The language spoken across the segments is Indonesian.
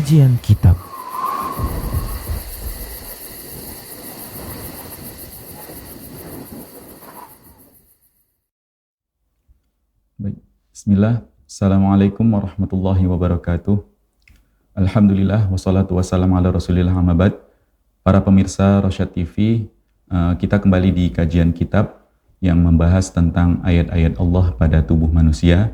Kajian Kitab. Baik. Bismillah. Assalamualaikum warahmatullahi wabarakatuh. Alhamdulillah wassalatu wassalamu ala rasulillah amabad. Para pemirsa Rosyad TV, kita kembali di kajian kitab yang membahas tentang ayat-ayat Allah pada tubuh manusia.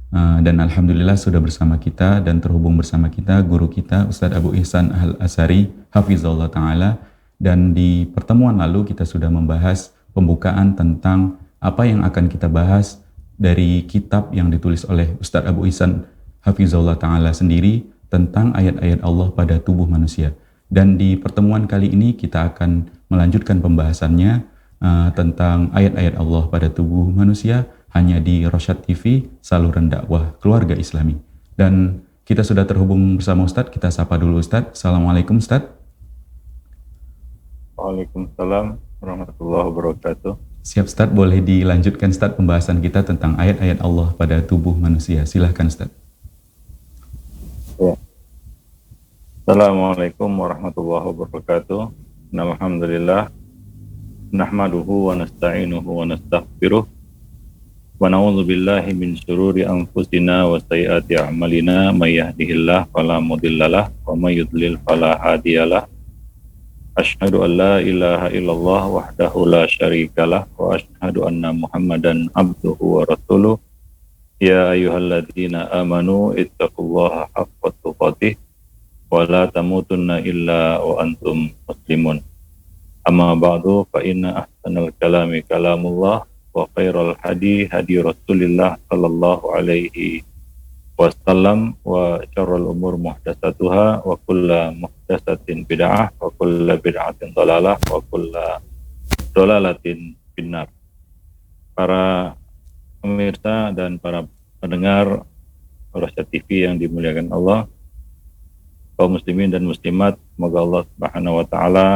Dan Alhamdulillah sudah bersama kita dan terhubung bersama kita guru kita Ustadz Abu Ihsan Al-Asari Hafizahullah Ta'ala. Dan di pertemuan lalu kita sudah membahas pembukaan tentang apa yang akan kita bahas dari kitab yang ditulis oleh Ustadz Abu Ihsan Hafizahullah Ta'ala sendiri tentang ayat-ayat Allah pada tubuh manusia. Dan di pertemuan kali ini kita akan melanjutkan pembahasannya tentang ayat-ayat Allah pada tubuh manusia hanya di Rosyad TV, saluran dakwah keluarga Islami. Dan kita sudah terhubung bersama Ustadz, kita sapa dulu Ustadz. Assalamualaikum Ustadz. Waalaikumsalam warahmatullahi wabarakatuh. Siap Ustadz, boleh dilanjutkan Ustadz pembahasan kita tentang ayat-ayat Allah pada tubuh manusia. Silahkan Ustadz. Ya. Assalamualaikum warahmatullahi wabarakatuh. Alhamdulillah. Nahmaduhu wa nasta'inuhu wa nastaghfiruh. Wa na'udzu billahi min syururi anfusina wa sayyiati a'malina may yahdihillahu fala mudhillalah wa may yudlil fala hadiyalah. Asyhadu an la ilaha illallah wahdahu la syarikalah wa asyhadu anna Muhammadan abduhu wa rasuluh. Ya ayyuhalladzina amanu ittaqullaha haqqa tuqatih wa la tamutunna illa wa antum muslimun. Amma ba'du fa inna ahsanal kalami kalamullah wa khairal hadi Rasulillah sallallahu alaihi wasallam wa syarrul umur muhdatsatuha wa kullu muhdatsatin bid'ah wa kullu bid'atin dhalalah wa kullu dhalalatin finnar. Para pemirsa dan para pendengar Rosyad TV yang dimuliakan Allah, kaum muslimin dan muslimat, semoga Allah Subhanahu wa taala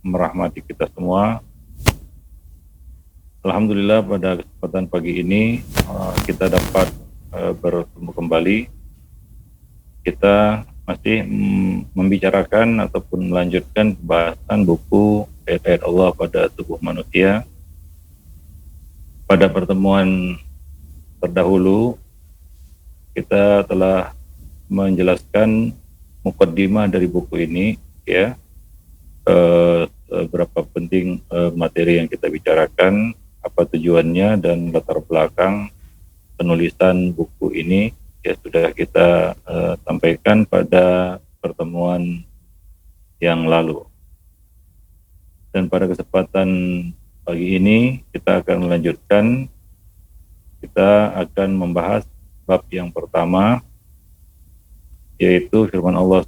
merahmati kita semua. Alhamdulillah pada kesempatan pagi ini kita dapat bertemu kembali. Kita masih membicarakan ataupun melanjutkan pembahasan buku ayat-ayat Allah pada tubuh manusia. Pada pertemuan terdahulu kita telah menjelaskan mukaddimah dari buku ini, ya, berapa penting materi yang kita bicarakan, apa tujuannya dan latar belakang penulisan buku ini, ya sudah kita sampaikan pada pertemuan yang lalu. Dan pada kesempatan pagi ini kita akan melanjutkan, kita akan membahas bab yang pertama, yaitu firman Allah,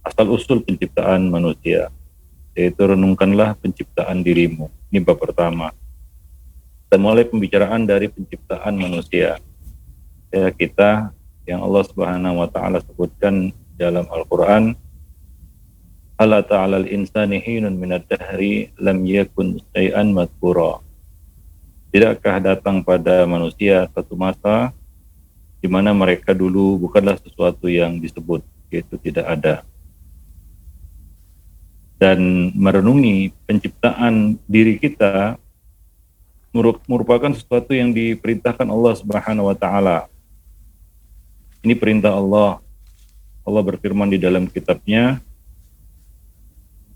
asal usul penciptaan manusia, yaitu renungkanlah penciptaan dirimu. Ini bab pertama. Kita mulai pembicaraan dari penciptaan manusia. Ya, kita yang Allah Subhanahu wa taala sebutkan dalam Al-Qur'an, Alla ta'alal insani hinun minad dahri lam yakun syai'an madhkura. Tidakkah datang pada manusia satu masa di mana mereka dulu bukanlah sesuatu yang disebut, yaitu tidak ada. Dan merenungi penciptaan diri kita merupakan sesuatu yang diperintahkan Allah Subhanahu wa taala. Ini perintah Allah. Allah berfirman di dalam kitabnya,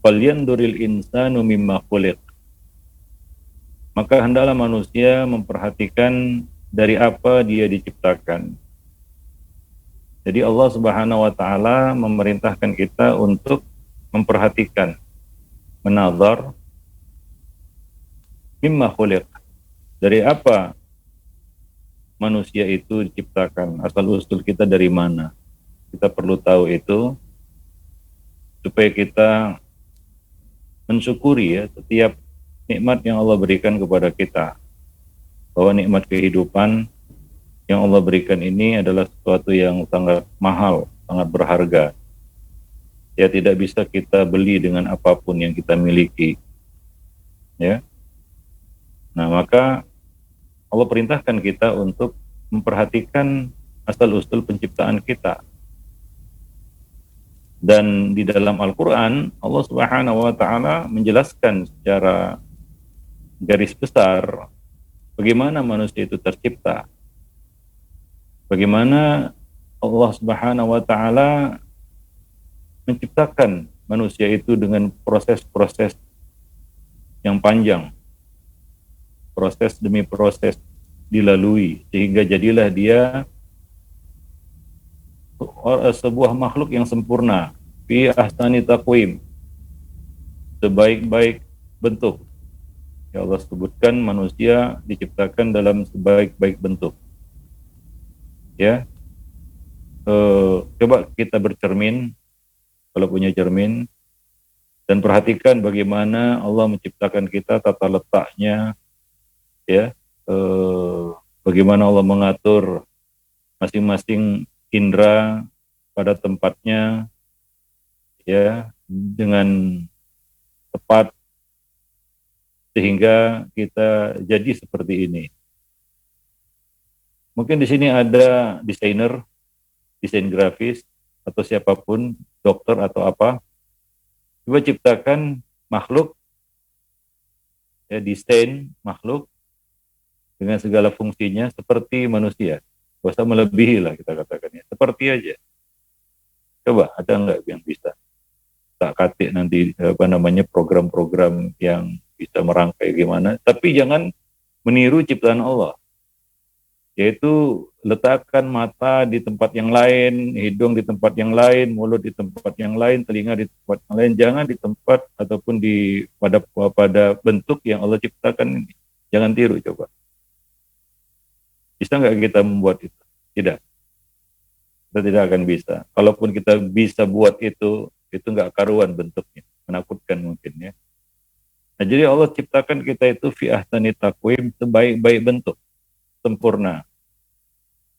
"Falyanzuril insanu mimma khuliq." Maka hendaklah manusia memperhatikan dari apa dia diciptakan. Jadi Allah Subhanahu wa taala memerintahkan kita untuk memperhatikan, menazar mimma khuliq, dari apa manusia itu diciptakan, asal usul kita dari mana. Kita perlu tahu itu supaya kita mensyukuri, ya, setiap nikmat yang Allah berikan kepada kita, bahwa nikmat kehidupan yang Allah berikan ini adalah sesuatu yang sangat mahal, sangat berharga. Ya, tidak bisa kita beli dengan apapun yang kita miliki. Ya. Nah, maka Allah perintahkan kita untuk memperhatikan asal-usul penciptaan kita. Dan di dalam Al-Quran, Allah Subhanahu wa Ta'ala menjelaskan secara garis besar bagaimana manusia itu tercipta, bagaimana Allah Subhanahu wa Ta'ala menciptakan manusia itu dengan proses-proses yang panjang, proses demi proses dilalui, sehingga jadilah dia sebuah makhluk yang sempurna, fi ahsani taqwim, sebaik-baik bentuk. Ya Allah sebutkan manusia diciptakan dalam sebaik-baik bentuk. Ya, coba kita bercermin, kalau punya cermin, dan perhatikan bagaimana Allah menciptakan kita, tata letaknya, ya, bagaimana Allah mengatur masing-masing indera pada tempatnya, ya, dengan tepat, sehingga kita jadi seperti ini. Mungkin di sini ada desainer, desain grafis, atau siapapun, dokter atau apa, coba ciptakan makhluk, ya, desain makhluk dengan segala fungsinya seperti manusia. Gak usah melebihi lah kita katakan ya, seperti aja. Coba ada nggak yang bisa tak katik nanti program-program yang bisa merangkai gimana, tapi jangan meniru ciptaan Allah, yaitu letakkan mata di tempat yang lain, hidung di tempat yang lain, mulut di tempat yang lain, telinga di tempat yang lain, jangan di tempat ataupun pada bentuk yang Allah ciptakan ini. Jangan tiru, coba. Bisa nggak kita membuat itu? Tidak. Kita tidak akan bisa. Kalaupun kita bisa buat itu nggak karuan bentuknya, menakutkan mungkin ya. Nah, jadi Allah ciptakan kita itu fi ahsani taqwim, sebaik-baik bentuk, sempurna.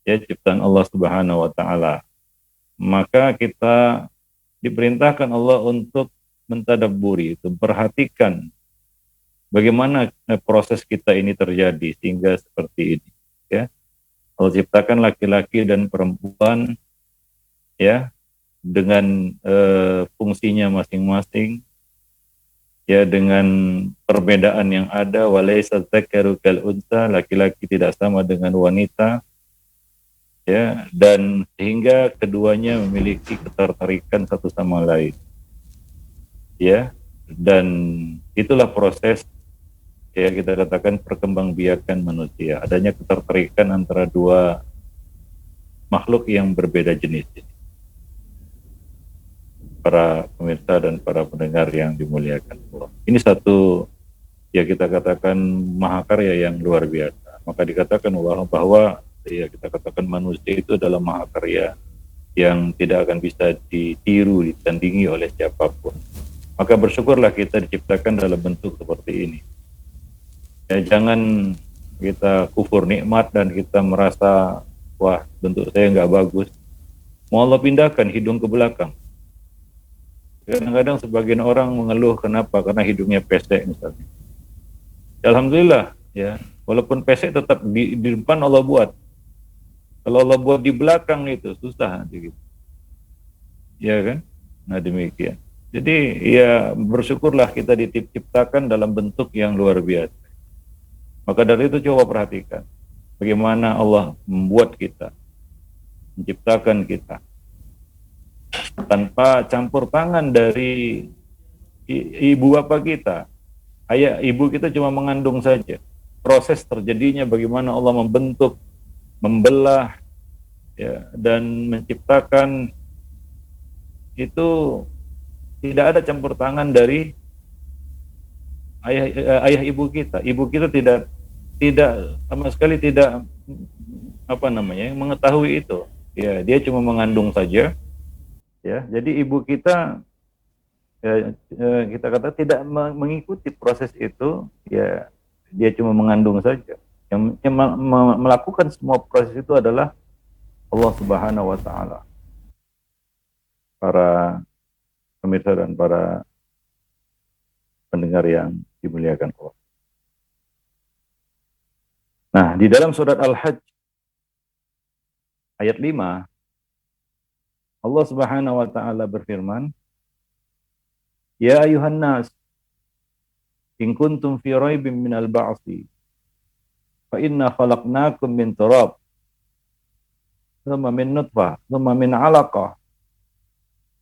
Ya, ciptaan Allah Subhanahu wa Ta'ala. Maka kita diperintahkan Allah untuk mentadabburi, itu perhatikan bagaimana proses kita ini terjadi sehingga seperti ini, ya. Allah ciptakan laki-laki dan perempuan, ya, dengan fungsinya masing-masing, ya, dengan perbedaan yang ada. Walaysa dzakaru kal unsa, laki-laki tidak sama dengan wanita, ya, dan sehingga keduanya memiliki ketertarikan satu sama lain, ya, dan itulah proses, ya, kita katakan perkembangbiakan manusia, adanya ketertarikan antara dua makhluk yang berbeda jenis. Para pemirsa dan para pendengar yang dimuliakan Allah, ini satu, ya, kita katakan mahakarya yang luar biasa. Maka dikatakan bahwa ya, kita katakan manusia itu adalah mahakarya yang tidak akan bisa ditiru, ditandingi oleh siapapun. Maka bersyukurlah kita diciptakan dalam bentuk seperti ini. Ya, jangan kita kufur nikmat dan kita merasa, wah, bentuk saya nggak bagus, mau Allah pindahkan hidung ke belakang. Kadang-kadang sebagian orang mengeluh kenapa, karena hidungnya pesek misalnya. Ya, alhamdulillah, ya, walaupun pesek tetap di depan Allah buat. Kalau Allah buat di belakang itu susah nanti gitu. Ya kan? Nah, demikian. Jadi ya bersyukurlah kita diciptakan dalam bentuk yang luar biasa. Maka dari itu coba perhatikan bagaimana Allah membuat kita, menciptakan kita tanpa campur tangan dari ibu bapak kita. Ayah ibu kita cuma mengandung saja. Proses terjadinya bagaimana Allah membentuk, membelah, ya, dan menciptakan itu tidak ada campur tangan dari ayah ibu kita. Ibu kita tidak sama sekali tidak mengetahui itu. Ya, dia cuma mengandung saja. Ya, jadi ibu kita, ya, kita kata tidak mengikuti proses itu, ya, dia cuma mengandung saja. Yang melakukan semua proses itu adalah Allah Subhanahu wa Ta'ala. Para pemirsa dan para pendengar yang dimuliakan Allah. Nah, di dalam surat Al-Hajj ayat 5, Allah Subhanahu wa taala berfirman, "Ya ayuhan nas, in kuntum fi raibin minal ba'tsi, fa inna khalaqnakum min turab, thumma min nutfah, thumma min 'alaqah,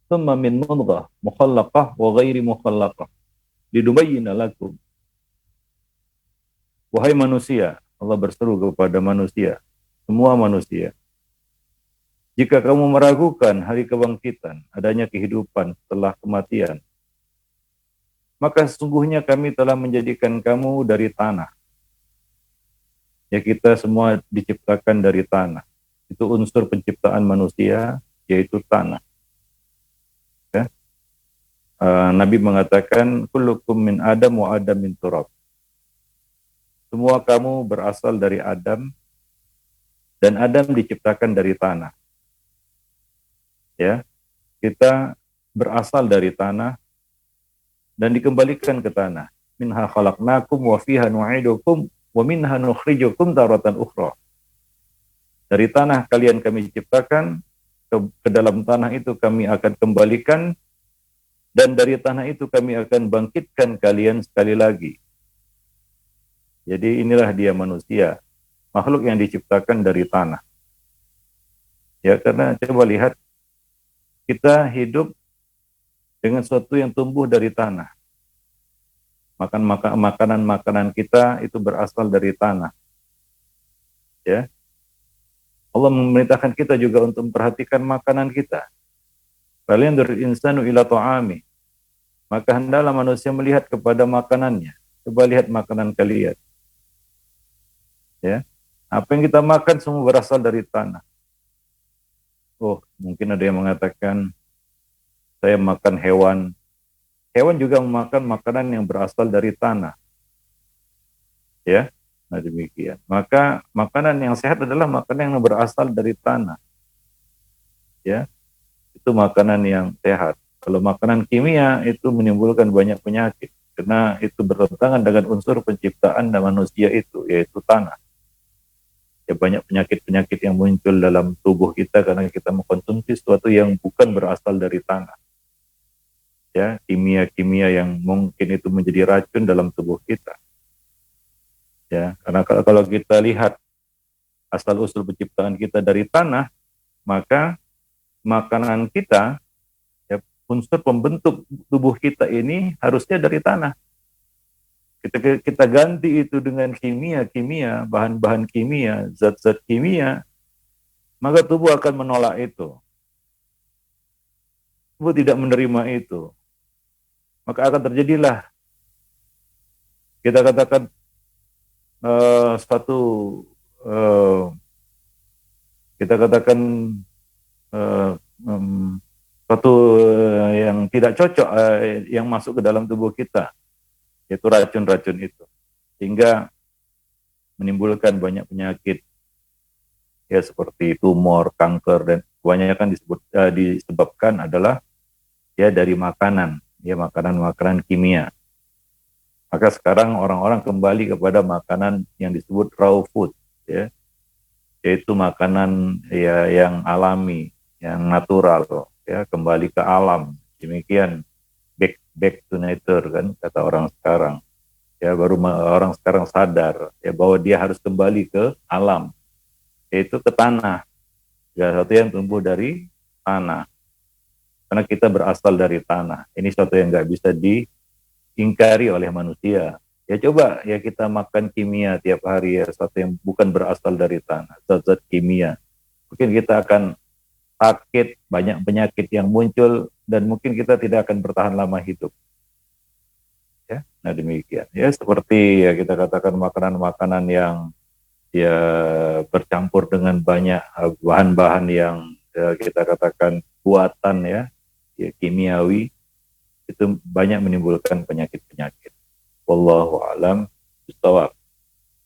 thumma min mudghah, mukhallaqah wa ghairi mukhallaqah, linubayyana lakum." Wahai manusia, Allah berseru kepada manusia, semua manusia, jika kamu meragukan hari kebangkitan, adanya kehidupan setelah kematian, maka sesungguhnya kami telah menjadikan kamu dari tanah. Ya, kita semua diciptakan dari tanah. Itu unsur penciptaan manusia, yaitu tanah. Ya. Nabi mengatakan, kullukum min Adam wa Adam min turab. Semua kamu berasal dari Adam, dan Adam diciptakan dari tanah. Ya, kita berasal dari tanah dan dikembalikan ke tanah. Minha khalaqnakum wa fiha nu'idukum wa minha nukhrijukum taratan ukhra. Dari tanah kalian kami ciptakan, ke dalam tanah itu kami akan kembalikan, dan dari tanah itu kami akan bangkitkan kalian sekali lagi. Jadi inilah dia manusia, makhluk yang diciptakan dari tanah. Ya, karena coba lihat, kita hidup dengan sesuatu yang tumbuh dari tanah. Makanan-makanan kita itu berasal dari tanah. Ya. Allah memerintahkan kita juga untuk memperhatikan makanan kita. Falyanzur insanu ila ta'ami. Maka hendaklah manusia melihat kepada makanannya. Coba lihat makanan kalian. Ya. Apa yang kita makan semua berasal dari tanah. Oh, mungkin ada yang mengatakan, saya makan hewan. Hewan juga memakan makanan yang berasal dari tanah. Ya, nah demikian. Maka makanan yang sehat adalah makanan yang berasal dari tanah. Ya, itu makanan yang sehat. Kalau makanan kimia itu menimbulkan banyak penyakit, karena itu bertentangan dengan unsur penciptaan dan manusia itu, yaitu tanah. Ya, banyak penyakit-penyakit yang muncul dalam tubuh kita karena kita mengkonsumsi sesuatu yang bukan berasal dari tanah. Ya, kimia-kimia yang mungkin itu menjadi racun dalam tubuh kita. Ya, karena kalau kita lihat asal usul penciptaan kita dari tanah, maka makanan kita, ya, unsur pembentuk tubuh kita ini harusnya dari tanah. Kita ganti itu dengan kimia, bahan-bahan kimia, zat-zat kimia, maka tubuh akan menolak itu. Tubuh tidak menerima itu. Maka akan terjadilah, kita katakan, suatu yang tidak cocok yang masuk ke dalam tubuh kita, yaitu racun-racun itu, sehingga menimbulkan banyak penyakit, ya, seperti tumor, kanker, dan kebanyakan disebabkan adalah, ya, dari makanan, ya, makanan-makanan kimia. Maka sekarang orang-orang kembali kepada makanan yang disebut raw food, ya, yaitu makanan, ya, yang alami, yang natural, ya, kembali ke alam. Demikian, back to nature, kan, kata orang sekarang. Ya, baru orang sekarang sadar, ya, bahwa dia harus kembali ke alam, yaitu ke tanah. Ya, sesuatu yang tumbuh dari tanah. Karena kita berasal dari tanah. Ini sesuatu yang nggak bisa diingkari oleh manusia. Ya, coba, ya, kita makan kimia tiap hari, ya, sesuatu yang bukan berasal dari tanah, zat-zat kimia. Mungkin kita akan sakit, banyak penyakit yang muncul, dan mungkin kita tidak akan bertahan lama hidup. Ya, nah demikian. Ya, seperti, ya, kita katakan makanan-makanan yang, ya, bercampur dengan banyak bahan-bahan yang, ya, kita katakan buatan, ya, kimiawi, itu banyak menimbulkan penyakit-penyakit. Wallahu a'lam bishawab.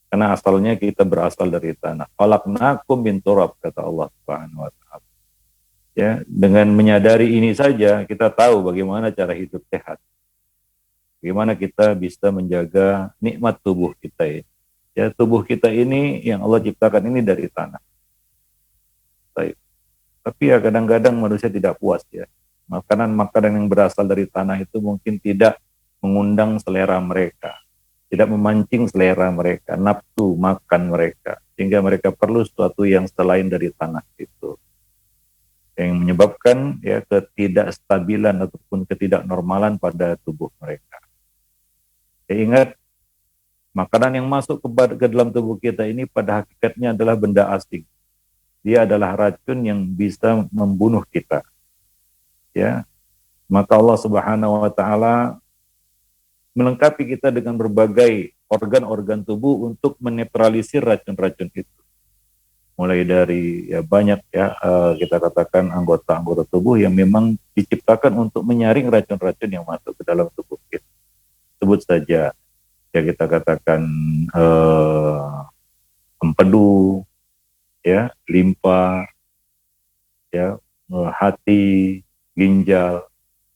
Karena asalnya kita berasal dari tanah. Khalaqnakum min turab, kata Allah Subhanahu wa taala. Ya, dengan menyadari ini saja kita tahu bagaimana cara hidup sehat. Bagaimana kita bisa menjaga nikmat tubuh kita. Ya, tubuh kita ini yang Allah ciptakan ini dari tanah. Baik. Tapi ya kadang-kadang manusia tidak puas ya. Makanan-makanan yang berasal dari tanah itu mungkin tidak mengundang selera mereka, tidak memancing selera mereka, nafsu makan mereka, sehingga mereka perlu sesuatu yang selain dari tanah itu, yang menyebabkan ya ketidakstabilan ataupun ketidaknormalan pada tubuh mereka. Ya, ingat, makanan yang masuk ke dalam tubuh kita ini pada hakikatnya adalah benda asing. Dia adalah racun yang bisa membunuh kita. Ya, maka Allah Subhanahu wa taala melengkapi kita dengan berbagai organ-organ tubuh untuk menetralisir racun-racun itu. Mulai dari ya banyak ya kita katakan anggota-anggota tubuh yang memang diciptakan untuk menyaring racun-racun yang masuk ke dalam tubuh kita. Sebut saja ya kita katakan empedu, ya, limpa, ya, hati, ginjal,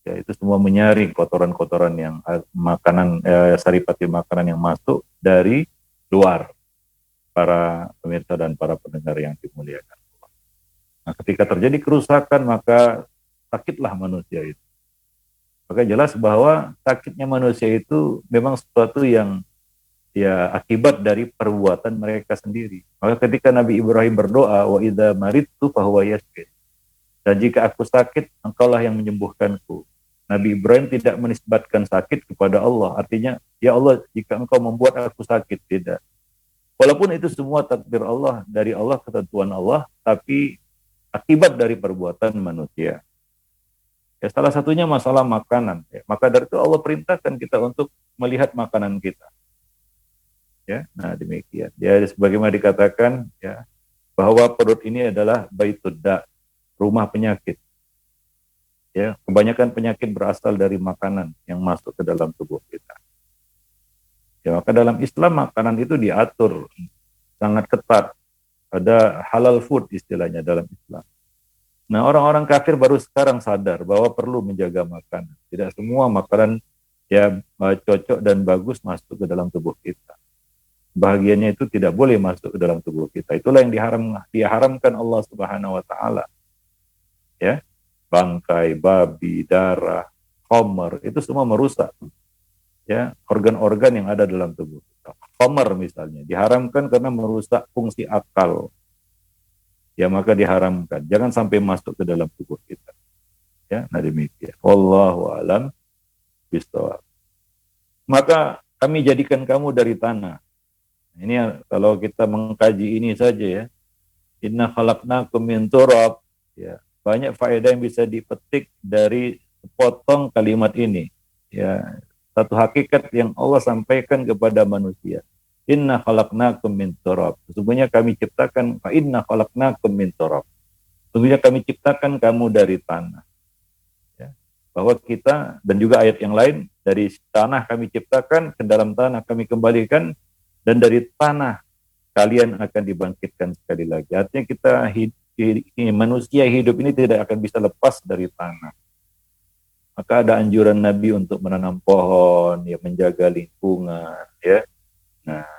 ya itu semua menyaring kotoran-kotoran yang makanan saripati makanan yang masuk dari luar, para pemirsa dan para pendengar yang dimuliakan. Nah, ketika terjadi kerusakan maka sakitlah manusia itu. Maka jelas bahwa sakitnya manusia itu memang sesuatu yang ya akibat dari perbuatan mereka sendiri. Maka ketika Nabi Ibrahim berdoa, wa idza maridtu fahuwa yashfin. Dan jika aku sakit, engkaulah yang menyembuhkanku. Nabi Ibrahim tidak menisbatkan sakit kepada Allah. Artinya, ya Allah, jika engkau membuat aku sakit, tidak. Walaupun itu semua takdir Allah, dari Allah, ketentuan Allah, tapi akibat dari perbuatan manusia. Ya, salah satunya masalah makanan. Ya. Maka dari itu Allah perintahkan kita untuk melihat makanan kita. Ya, nah demikian. Ya, sebagaimana dikatakan, ya, bahwa perut ini adalah baitudda, rumah penyakit. Ya, kebanyakan penyakit berasal dari makanan yang masuk ke dalam tubuh kita. Ya, maka dalam Islam makanan itu diatur sangat ketat. Ada halal food istilahnya dalam Islam. Nah, orang-orang kafir baru sekarang sadar bahwa perlu menjaga makanan. Tidak semua makanan ya cocok dan bagus masuk ke dalam tubuh kita. Bahagiannya itu tidak boleh masuk ke dalam tubuh kita. Itulah yang diharamkan Allah Subhanahu wa taala. Ya. Bangkai, babi, darah, khamar, itu semua merusak ya organ-organ yang ada dalam tubuh kita. Khamar misalnya diharamkan karena merusak fungsi akal. Ya maka diharamkan. Jangan sampai masuk ke dalam tubuh kita. Ya, nah demikian. Wallahu a'lam bishawab. Maka kami jadikan kamu dari tanah. Ini kalau kita mengkaji ini saja ya. Inna khalaqnakum min turab. Ya, banyak faedah yang bisa dipetik dari sepotong kalimat ini. Ya, satu hakikat yang Allah sampaikan kepada manusia. Inna khalaqnakum min turab. Sesungguhnya kami ciptakan fa inna khalaqnakum min turab. Sesungguhnya kami ciptakan kamu dari tanah. Ya. Bahwa kita dan juga ayat yang lain dari tanah kami ciptakan, ke dalam tanah kami kembalikan, dan dari tanah kalian akan dibangkitkan sekali lagi. Artinya kita manusia hidup ini tidak akan bisa lepas dari tanah. Maka ada anjuran Nabi untuk menanam pohon, ya menjaga lingkungan, ya. Nah,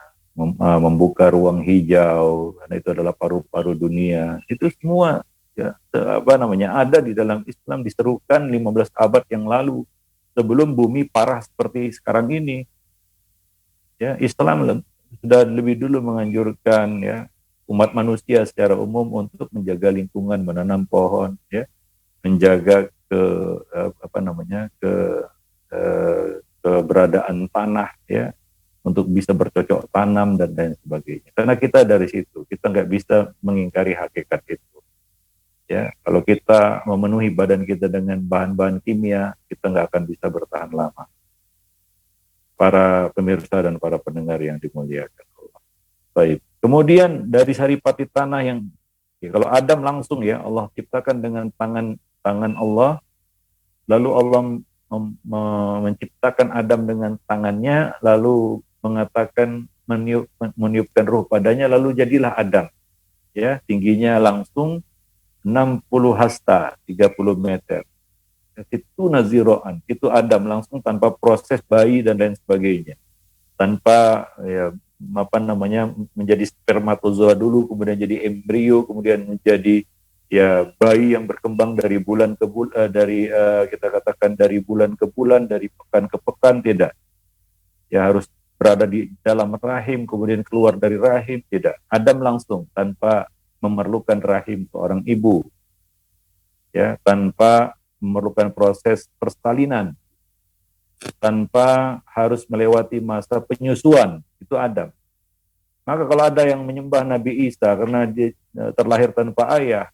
membuka ruang hijau, karena itu adalah paru-paru dunia. Itu semua ya ada di dalam Islam, diserukan 15 abad yang lalu sebelum bumi parah seperti sekarang ini. Ya, Islam sudah lebih dulu menganjurkan ya umat manusia secara umum untuk menjaga lingkungan, menanam pohon, ya, menjaga keberadaan tanah, ya, untuk bisa bercocok tanam dan lain sebagainya. Karena kita dari situ, kita nggak bisa mengingkari hakikat itu. Ya, kalau kita memenuhi badan kita dengan bahan-bahan kimia, kita nggak akan bisa bertahan lama. Para pemirsa dan para pendengar yang dimuliakan Allah. Baik. Kemudian dari saripati tanah yang ya, kalau Adam langsung ya Allah ciptakan dengan tangan Allah, lalu Allah menciptakan Adam dengan tangannya, lalu mengatakan meniupkan ruh padanya, lalu jadilah Adam. Ya, tingginya langsung 60 hasta, 30 meter. Itu naziroan, itu Adam langsung tanpa proses bayi dan lain sebagainya. Tanpa ya menjadi spermatozoa dulu, kemudian jadi embrio, kemudian menjadi ya bayi yang berkembang dari bulan ke bulan, kita katakan dari bulan ke bulan, dari pekan ke pekan, tidak. Ya harus berada di dalam rahim, kemudian keluar dari rahim, tidak. Adam langsung tanpa memerlukan rahim seorang ibu, ya, tanpa memerlukan proses persalinan, tanpa harus melewati masa penyusuan, itu Adam. Maka kalau ada yang menyembah Nabi Isa karena dia terlahir tanpa ayah,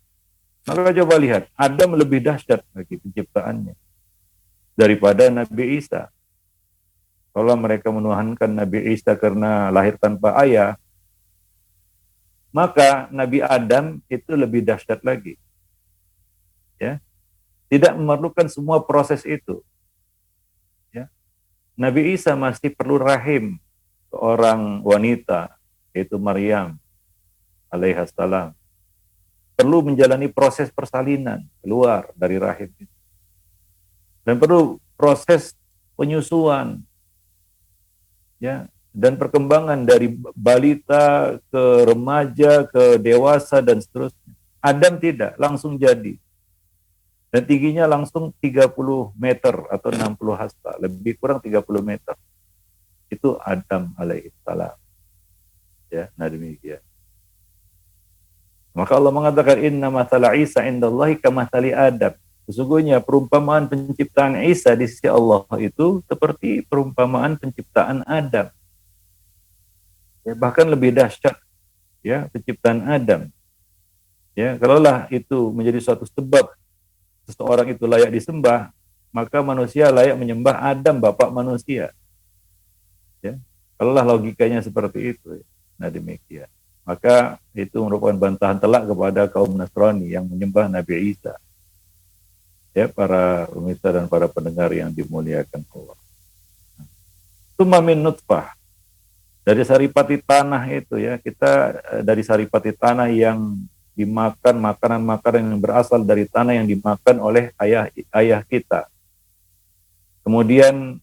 maka coba lihat, Adam lebih dahsyat bagi penciptaannya daripada Nabi Isa. Kalau mereka menuhankan Nabi Isa karena lahir tanpa ayah, maka Nabi Adam itu lebih dahsyat lagi. Ya, tidak memerlukan semua proses itu. Ya. Nabi Isa masih perlu rahim seorang wanita, yaitu Maryam alaihissalam. Perlu menjalani proses persalinan keluar dari rahim itu. Dan perlu proses penyusuan, ya, dan perkembangan dari balita ke remaja ke dewasa dan seterusnya. Adam tidak, langsung jadi. Dan tingginya langsung 30 meter atau 60 hasta, lebih kurang 30 meter. Itu Adam alaihissalam. Ya, nah demikian. Maka Allah mengatakan inna mathala Isa indallahi kamathali Adam. Sesungguhnya perumpamaan penciptaan Isa di sisi Allah itu seperti perumpamaan penciptaan Adam. Ya, bahkan lebih dahsyat, ya, penciptaan Adam. Ya, kalaulah itu menjadi suatu sebab seseorang itu layak disembah, maka manusia layak menyembah Adam, bapak manusia. Ya, kalaulah logikanya seperti itu. Nah demikian. Maka itu merupakan bantahan telak kepada kaum Nasrani yang menyembah Nabi Isa. Ya, para pemirsa dan para pendengar yang dimuliakan Allah. Tsumma min nutfah. Dari saripati tanah itu, ya, kita dari saripati tanah yang dimakan, makanan-makanan yang berasal dari tanah yang dimakan oleh ayah kita. Kemudian,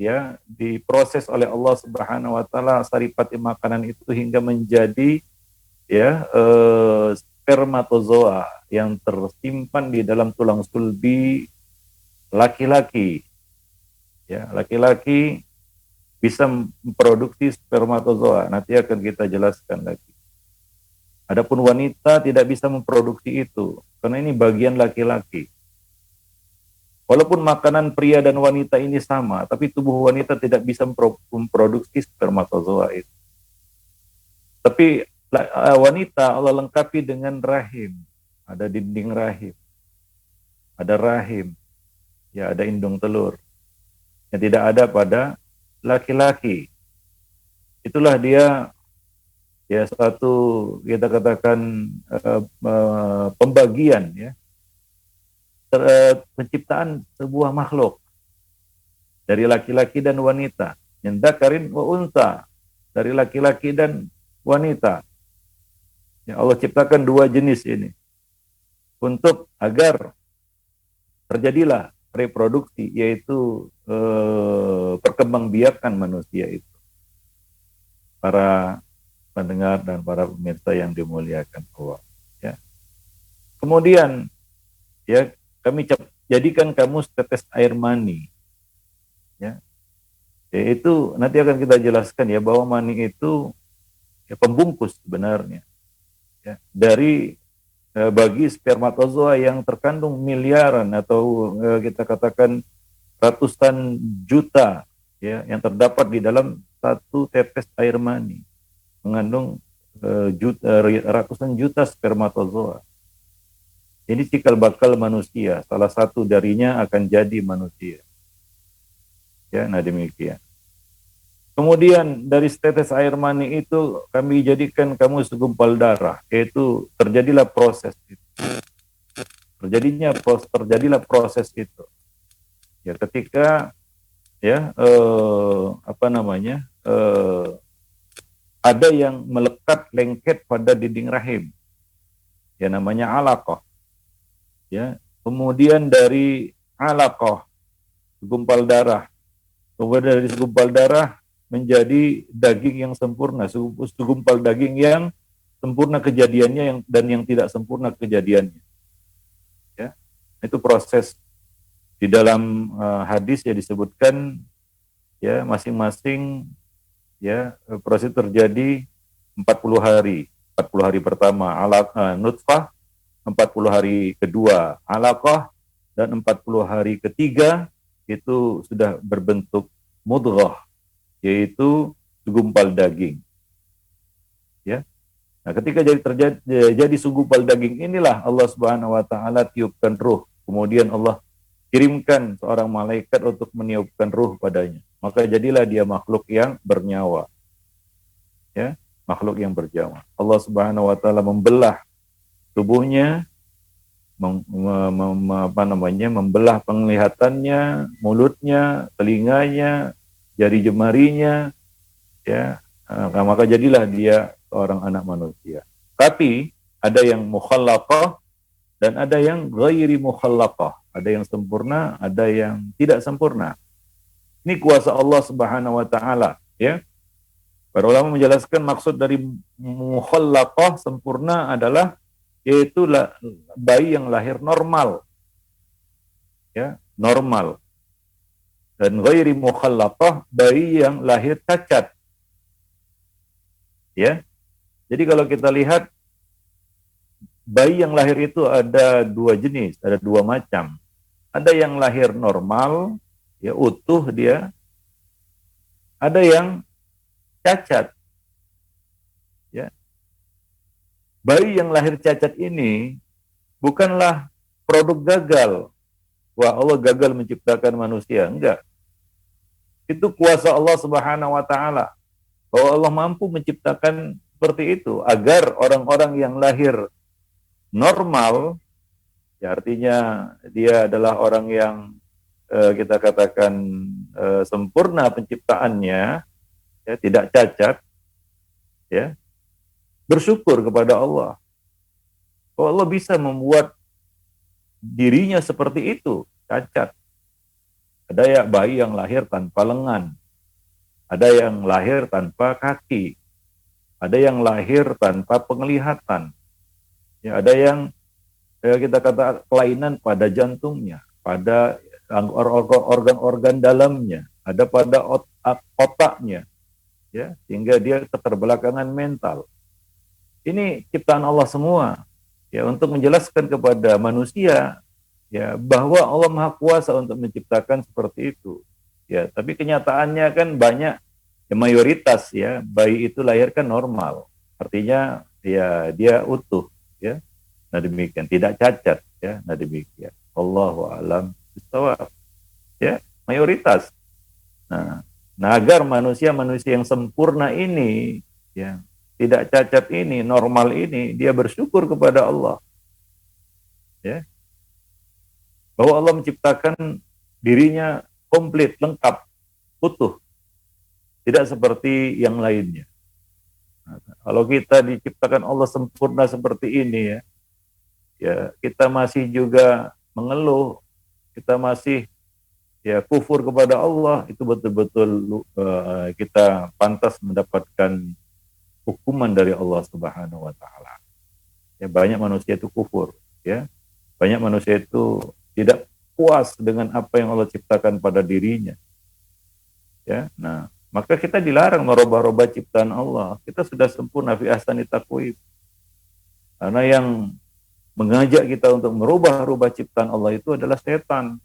ya, diproses oleh Allah Subhanahu wa taala saripati makanan itu hingga menjadi, ya, spermatozoa yang tersimpan di dalam tulang sulbi laki-laki. Ya, laki-laki bisa memproduksi spermatozoa. Nanti akan kita jelaskan lagi. Adapun wanita tidak bisa memproduksi itu, karena ini bagian laki-laki. Walaupun makanan pria dan wanita ini sama, tapi tubuh wanita tidak bisa memproduksi spermatozoa itu. Tapi wanita Allah lengkapi dengan rahim, ada dinding rahim, ada rahim, ya, ada indung telur, yang tidak ada pada laki-laki. Itulah dia, ya, satu kita katakan pembagian, ya, penciptaan sebuah makhluk dari laki-laki dan wanita, min dzakarin wa unsa, dari laki-laki dan wanita. Ya, Allah ciptakan dua jenis ini untuk agar terjadilah reproduksi, yaitu perkembangbiakan manusia itu. Para pendengar dan para pemirsa yang dimuliakan Allah, ya. Kemudian, ya, kami jadikan kamu setetes air mani, ya. Yaitu nanti akan kita jelaskan, ya, bahwa mani itu, ya, pembungkus sebenarnya, ya, dari bagi spermatozoa yang terkandung miliaran atau kita katakan ratusan juta, ya, yang terdapat di dalam satu tetes air mani, mengandung ratusan juta spermatozoa. Ini cikal bakal manusia, salah satu darinya akan jadi manusia. Ya, nah demikian. Kemudian dari setetes air mani itu kami jadikan kamu segumpal darah, yaitu terjadilah proses itu. Terjadilah proses itu. Ya, ketika, ya, ada yang melekat lengket pada dinding rahim, ya, namanya alaqah, ya. Kemudian dari alaqah segumpal darah, kemudian dari segumpal darah menjadi daging yang sempurna, segumpal daging yang sempurna kejadiannya dan yang tidak sempurna kejadiannya. Itu proses di dalam hadis ya disebutkan ya masing-masing ya proses terjadi 40 hari. 40 hari pertama nutfah, 40 hari kedua alaqah, dan 40 hari ketiga itu sudah berbentuk mudghah, yaitu segumpal daging. Ya. Nah, ketika jadi segumpal daging inilah Allah Subhanahu wa taala tiupkan ruh. Kemudian Allah kirimkan seorang malaikat untuk meniupkan ruh padanya. Maka jadilah dia makhluk yang bernyawa. Ya, makhluk yang bernyawa. Allah Subhanahu wa taala membelah tubuhnya, membelah penglihatannya, mulutnya, telinganya, jari jemarinya, ya. Maka jadilah dia seorang anak manusia. Tapi ada yang mukhallaqah dan ada yang ghairi mukhallaqah. Ada yang sempurna, ada yang tidak sempurna. Ini kuasa Allah Subhanahu wa taala, ya. Para ulama menjelaskan maksud dari mukhallaqah sempurna adalah yaitu bayi yang lahir normal. Ya, normal. Dan ghairi mukhallaqah bayi yang lahir cacat. Ya. Jadi kalau kita lihat bayi yang lahir itu ada dua jenis, ada dua macam. Ada yang lahir normal, ya utuh dia. Ada yang cacat. Ya. Bayi yang lahir cacat ini bukanlah produk gagal. Wah, Allah gagal menciptakan manusia. Enggak. Itu kuasa Allah Subhanahu wa taala. Bahwa Allah mampu menciptakan seperti itu agar orang-orang yang lahir normal, ya artinya dia adalah orang yang kita katakan sempurna penciptaannya, ya, tidak cacat, ya, bersyukur kepada Allah. Oh, Allah bisa membuat dirinya seperti itu, cacat. Ada ya bayi yang lahir tanpa lengan, ada yang lahir tanpa kaki, ada yang lahir tanpa penglihatan, ya, ada yang kita kata kelainan pada jantungnya, pada organ-organ dalamnya, ada pada otaknya, ya, sehingga dia keterbelakangan mental. Ini ciptaan Allah semua, ya, untuk menjelaskan kepada manusia, ya, bahwa Allah Maha Kuasa untuk menciptakan seperti itu. Ya, tapi kenyataannya kan banyak, ya, mayoritas ya bayi itu lahir kan normal, artinya ya dia utuh, ya. Nah demikian, tidak cacat, ya. Nah demikian. Allahu a'lam bishawab. Ya, mayoritas. Nah, agar manusia-manusia yang sempurna ini, ya, tidak cacat ini, normal ini, dia bersyukur kepada Allah. Ya. Bahwa Allah menciptakan dirinya komplit, lengkap, utuh. Tidak seperti yang lainnya. Nah, kalau kita diciptakan Allah sempurna seperti ini, ya kita masih juga mengeluh, kita masih ya kufur kepada Allah, itu betul-betul kita pantas mendapatkan hukuman dari Allah Subhanahu wa taala. Ya, banyak manusia itu kufur, ya. Banyak manusia itu tidak puas dengan apa yang Allah ciptakan pada dirinya. Ya, nah, maka kita dilarang merubah-rubah ciptaan Allah. Kita sudah sempurna fi ahsani taqwim. Karena yang mengajak kita untuk merubah-rubah ciptaan Allah itu adalah setan.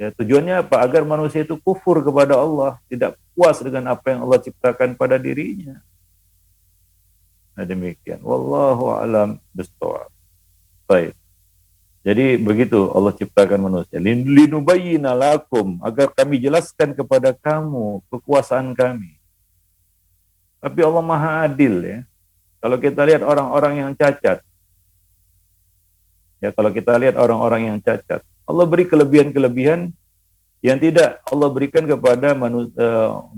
Ya, tujuannya apa? Agar manusia itu kufur kepada Allah, tidak puas dengan apa yang Allah ciptakan pada dirinya. Nah demikian. Wallahu a'lam bishawab. Baik. Jadi begitu Allah ciptakan manusia. Linubayyina lakum, agar kami jelaskan kepada kamu kekuasaan kami. Tapi Allah Maha Adil, ya. Kalau kita lihat orang-orang yang cacat, ya, kalau kita lihat orang-orang yang cacat, Allah beri kelebihan-kelebihan yang tidak Allah berikan kepada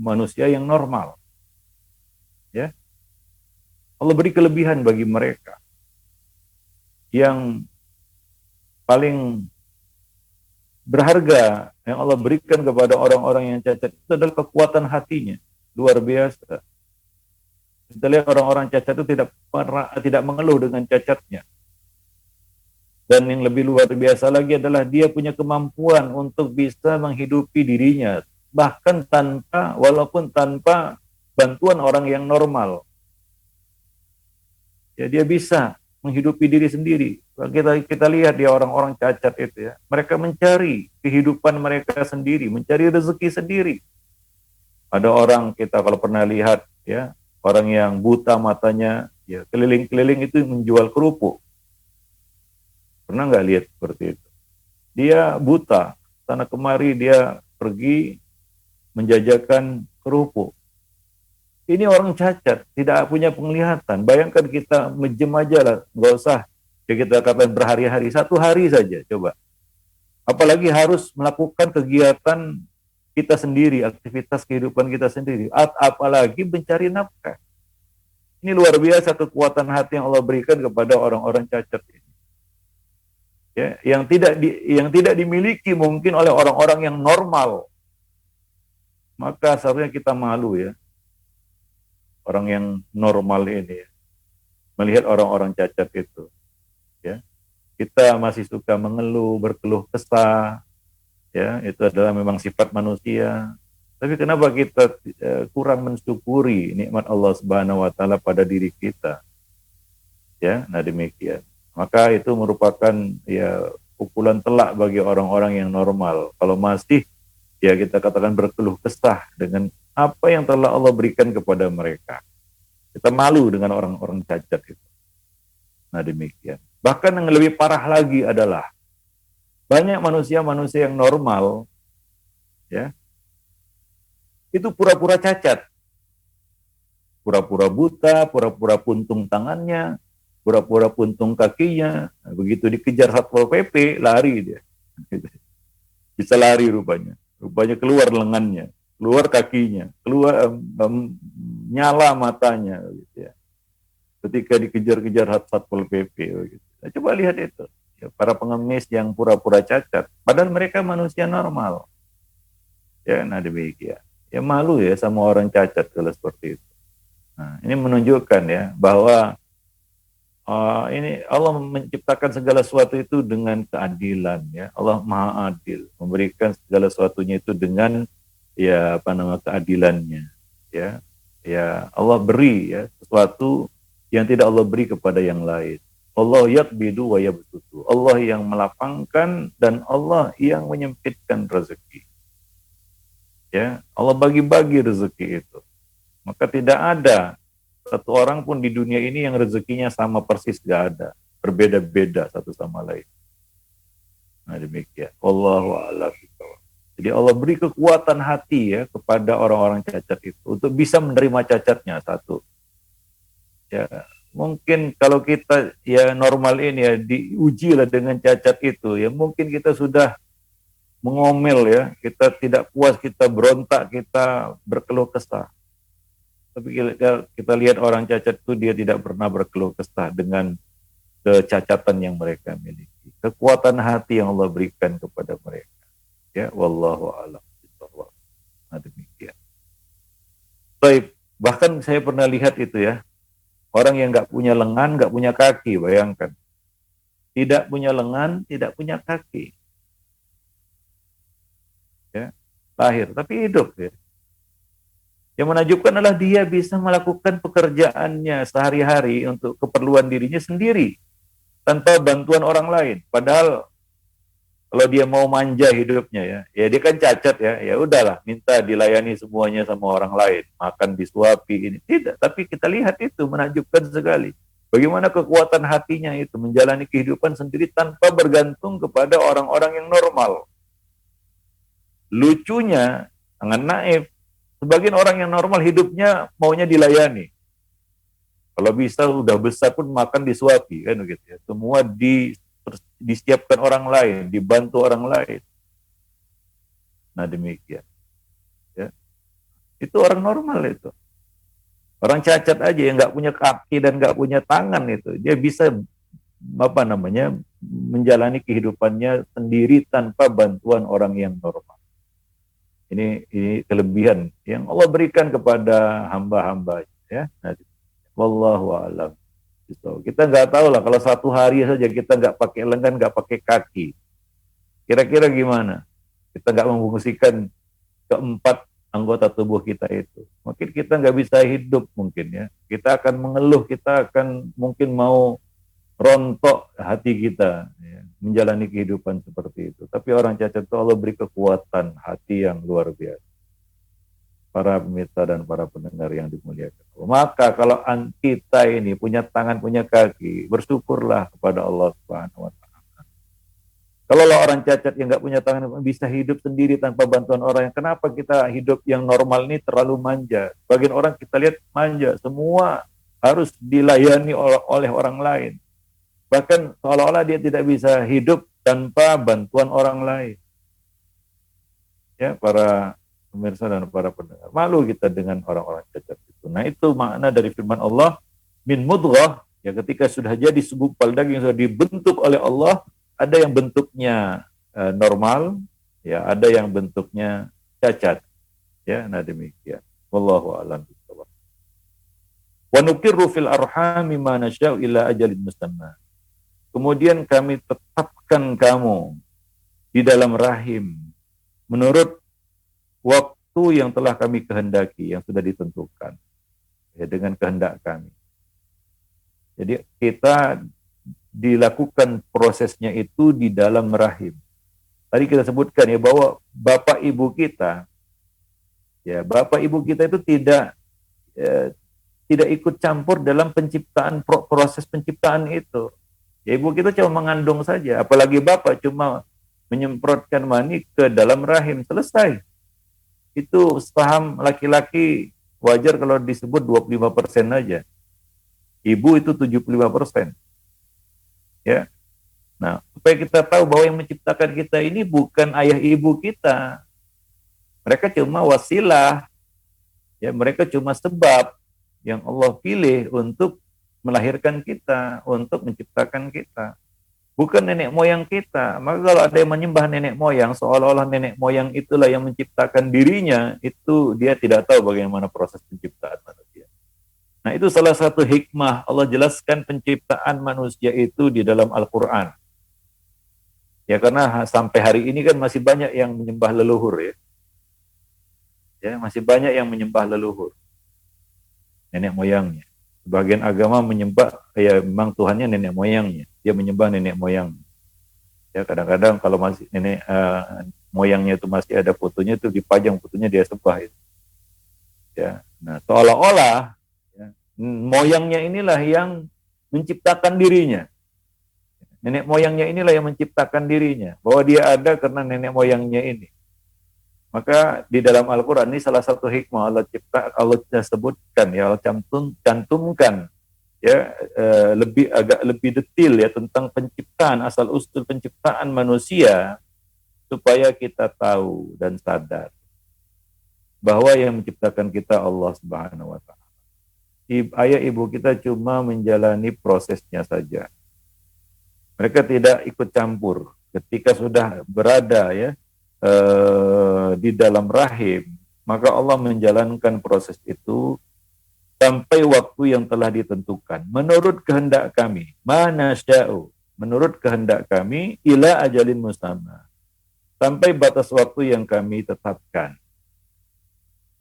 manusia yang normal. Ya. Allah beri kelebihan bagi mereka. Yang paling berharga yang Allah berikan kepada orang-orang yang cacat itu adalah kekuatan hatinya. Luar biasa. Kita lihat orang-orang cacat itu tidak mengeluh dengan cacatnya. Dan yang lebih luar biasa lagi adalah dia punya kemampuan untuk bisa menghidupi dirinya, bahkan walaupun tanpa bantuan orang yang normal. Ya, dia bisa menghidupi diri sendiri. Kita lihat dia orang-orang cacat itu ya, mereka mencari kehidupan mereka sendiri, mencari rezeki sendiri. Ada orang kita kalau pernah lihat ya, orang yang buta matanya, ya keliling-keliling itu menjual kerupuk. Pernah nggak lihat seperti itu? Dia buta, sana kemari dia pergi menjajakan kerupuk. Ini orang cacat, tidak punya penglihatan. Bayangkan kita menjem aja lah, nggak usah ya kita katakan berhari-hari, 1 hari saja coba. Apalagi harus melakukan kegiatan kita sendiri, aktivitas kehidupan kita sendiri. Apalagi mencari nafkah. Ini luar biasa kekuatan hati yang Allah berikan kepada orang-orang cacat ini. Ya, yang tidak dimiliki mungkin oleh orang-orang yang normal. Maka seharusnya kita malu ya, orang yang normal ini ya, melihat orang-orang cacat itu. Ya, kita masih suka mengeluh, berkeluh kesah. Ya, itu adalah memang sifat manusia. Tapi kenapa kita kurang mensyukuri nikmat Allah Subhanahu wa taala pada diri kita? Ya, nah demikian. Maka itu merupakan ya pukulan telak bagi orang-orang yang normal. Kalau masih ya kita katakan berkeluh kesah dengan apa yang telah Allah berikan kepada mereka. Kita malu dengan orang-orang cacat itu. Nah demikian. Bahkan yang lebih parah lagi adalah banyak manusia-manusia yang normal ya, itu pura-pura cacat. Pura-pura buta, pura-pura puntung tangannya, pura-pura puntung kakinya. Begitu dikejar Satpol PP, lari dia. Bisa lari rupanya. Rupanya keluar lengannya, keluar kakinya, keluar nyala matanya. Gitu ya. Ketika dikejar-kejar Satpol PP. Gitu. Nah, coba lihat itu. Ya, para pengemis yang pura-pura cacat. Padahal mereka manusia normal. Ya, nah demikian. Ya malu ya sama orang cacat kalau seperti itu. Nah, ini menunjukkan ya bahwa ini Allah menciptakan segala sesuatu itu dengan keadilan ya. Allah Maha Adil, memberikan segala sesuatunya itu dengan ya keadilannya ya. Ya Allah beri ya sesuatu yang tidak Allah beri kepada yang lain. Allah yaqbidu wa yabsutu. Allah yang melapangkan dan Allah yang menyempitkan rezeki. Ya, Allah bagi-bagi rezeki itu. Maka tidak ada satu orang pun di dunia ini yang rezekinya sama persis, gak ada. Berbeda-beda satu sama lain. Nah demikian. Wallahu a'lam. Jadi Allah beri kekuatan hati ya kepada orang-orang cacat itu untuk bisa menerima cacatnya satu. Ya, mungkin kalau kita ya normal ini ya diuji lah dengan cacat itu ya mungkin kita sudah mengomel ya, kita tidak puas, kita berontak, kita berkeluh kesah. Tapi kita lihat orang cacat itu dia tidak pernah berkeluh kesah dengan kecacatan yang mereka miliki. Kekuatan hati yang Allah berikan kepada mereka. Ya, wallahu a'lam. Nah, demikian. Baik, bahkan saya pernah lihat itu ya, orang yang nggak punya lengan, nggak punya kaki, bayangkan. Tidak punya lengan, tidak punya kaki. Ya, lahir, tapi hidup ya. Yang menakjubkan adalah dia bisa melakukan pekerjaannya sehari-hari untuk keperluan dirinya sendiri tanpa bantuan orang lain. Padahal kalau dia mau manja hidupnya ya dia kan cacat ya udahlah minta dilayani semuanya sama orang lain, makan disuapi ini tidak. Tapi kita lihat itu menakjubkan sekali. Bagaimana kekuatan hatinya itu menjalani kehidupan sendiri tanpa bergantung kepada orang-orang yang normal. Lucunya, sangat naif. Sebagian orang yang normal hidupnya maunya dilayani. Kalau bisa udah besar pun makan disuapi kan begitu ya. Semua disiapkan orang lain, dibantu orang lain. Nah demikian. Ya. Itu orang normal itu. Orang cacat aja yang nggak punya kaki dan nggak punya tangan itu, dia bisa menjalani kehidupannya sendiri tanpa bantuan orang yang normal. Ini kelebihan yang Allah berikan kepada hamba-hamba ya. Wallahu a'lam. So, kita nggak tahu lah kalau satu hari saja kita nggak pakai lengan, nggak pakai kaki. Kira-kira gimana? Kita nggak memfungsikan keempat anggota tubuh kita itu. Mungkin kita nggak bisa hidup mungkin ya. Kita akan mengeluh, kita akan mungkin mau rontok hati kita ya, menjalani kehidupan seperti itu. Tapi orang cacat itu Allah beri kekuatan hati yang luar biasa. Para pemirsa dan para pendengar yang dimuliakan. Maka kalau kita ini punya tangan, punya kaki, bersyukurlah kepada Allah Subhanahu wa taala. Kalau orang cacat yang nggak punya tangan bisa hidup sendiri tanpa bantuan orang, kenapa kita hidup yang normal ini terlalu manja? Bagian orang kita lihat manja, semua harus dilayani oleh orang lain. Bahkan seolah-olah dia tidak bisa hidup tanpa bantuan orang lain. Ya, para pemirsa dan para pendengar, malu kita dengan orang-orang cacat itu. Nah, itu makna dari firman Allah, min mudghah, ya ketika sudah jadi segumpal daging sudah dibentuk oleh Allah, ada yang bentuknya normal, ya ada yang bentuknya cacat. Ya, nah demikian. Wallahu a'lam bishawab. Wa nuqirru fil arhami ma nasya'u ila ajalin musamma. Kemudian kami tetapkan kamu di dalam rahim menurut waktu yang telah kami kehendaki, yang sudah ditentukan ya, dengan kehendak kami. Jadi kita dilakukan prosesnya itu di dalam rahim. Tadi kita sebutkan ya bahwa bapak ibu kita itu tidak ikut campur dalam penciptaan, proses penciptaan itu. Ya, ibu kita cuma mengandung saja, apalagi bapak cuma menyemprotkan mani ke dalam rahim, selesai. Itu saham laki-laki wajar kalau disebut 25% aja. Ibu itu 75%. Ya. Nah, supaya kita tahu bahwa yang menciptakan kita ini bukan ayah ibu kita. Mereka cuma wasilah. Ya, mereka cuma sebab yang Allah pilih untuk melahirkan kita, untuk menciptakan kita. Bukan nenek moyang kita. Maka kalau ada yang menyembah nenek moyang, seolah-olah nenek moyang itulah yang menciptakan dirinya, itu dia tidak tahu bagaimana proses penciptaan manusia. Nah, itu salah satu hikmah Allah jelaskan penciptaan manusia itu di dalam Al-Quran. Ya, karena sampai hari ini kan masih banyak yang menyembah leluhur ya. Ya, masih banyak yang menyembah leluhur. Nenek moyangnya. Sebagian agama menyembah, ya memang Tuhannya nenek moyangnya. Dia menyembah nenek moyang. Ya, kadang-kadang kalau masih nenek moyangnya itu masih ada fotonya, itu dipajang fotonya, dia sembah itu. Ya, nah seolah-olah ya, moyangnya inilah yang menciptakan dirinya. Nenek moyangnya inilah yang menciptakan dirinya. Bahwa dia ada karena nenek moyangnya ini. Maka di dalam Al-Quran ini salah satu hikmah Allah sebutkan, ya Allah cantumkan ya agak lebih detail ya tentang penciptaan, asal usul penciptaan manusia, supaya kita tahu dan sadar bahwa yang menciptakan kita Allah Subhanahu wa taala. Ayah ibu kita cuma menjalani prosesnya saja. Mereka tidak ikut campur ketika sudah berada ya di dalam rahim, maka Allah menjalankan proses itu sampai waktu yang telah ditentukan menurut kehendak kami, manasya'u, menurut kehendak kami, ila ajalin musamma, sampai batas waktu yang kami tetapkan.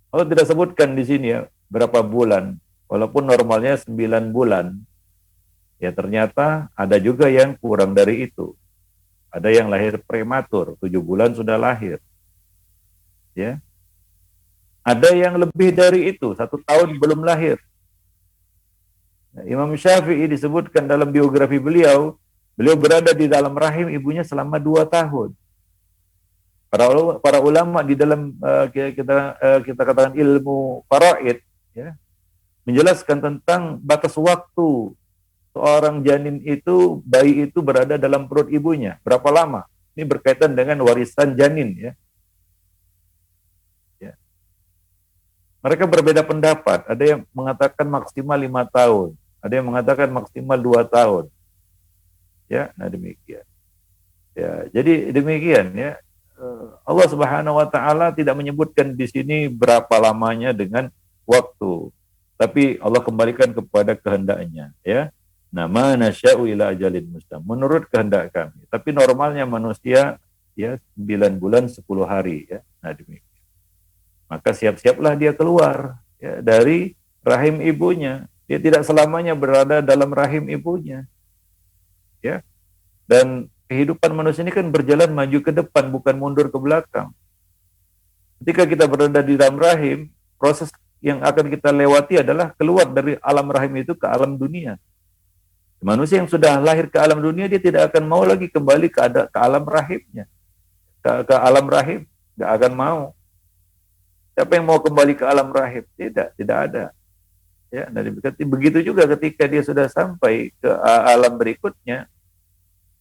Allah tidak sebutkan di sini ya berapa bulan, walaupun normalnya 9 bulan. Ya, ternyata ada juga yang kurang dari itu. Ada yang lahir prematur, 7 bulan sudah lahir. Ya. Ada yang lebih dari itu, 1 tahun belum lahir. Nah, Imam Syafi'i disebutkan dalam biografi beliau berada di dalam rahim ibunya selama 2 tahun. Para ulama di dalam kita katakan ilmu faraid ya, menjelaskan tentang batas waktu seorang janin itu, bayi itu berada dalam perut ibunya. Berapa lama? Ini berkaitan dengan warisan janin ya. Ya. Mereka berbeda pendapat. Ada yang mengatakan maksimal 5 tahun. Ada yang mengatakan maksimal 2 tahun. Ya, nah demikian. Ya, jadi demikian ya. Allah Subhanahu wa taala tidak menyebutkan di sini berapa lamanya dengan waktu. Tapi Allah kembalikan kepada kehendaknya ya. Nah, ma nasya'u ila ajalin musamma, menurut kehendak kami. Tapi normalnya manusia ya 9 bulan 10 hari ya. Nah, demikian. Maka siap-siaplah dia keluar ya dari rahim ibunya. Dia tidak selamanya berada dalam rahim ibunya. Ya. Dan kehidupan manusia ini kan berjalan maju ke depan, bukan mundur ke belakang. Ketika kita berada di dalam rahim, proses yang akan kita lewati adalah keluar dari alam rahim itu ke alam dunia. Manusia yang sudah lahir ke alam dunia, dia tidak akan mau lagi kembali ke alam rahimnya. Ke alam rahim, tidak akan mau. Siapa yang mau kembali ke alam rahim? Tidak ada. Ya, dan begitu juga ketika dia sudah sampai ke alam berikutnya,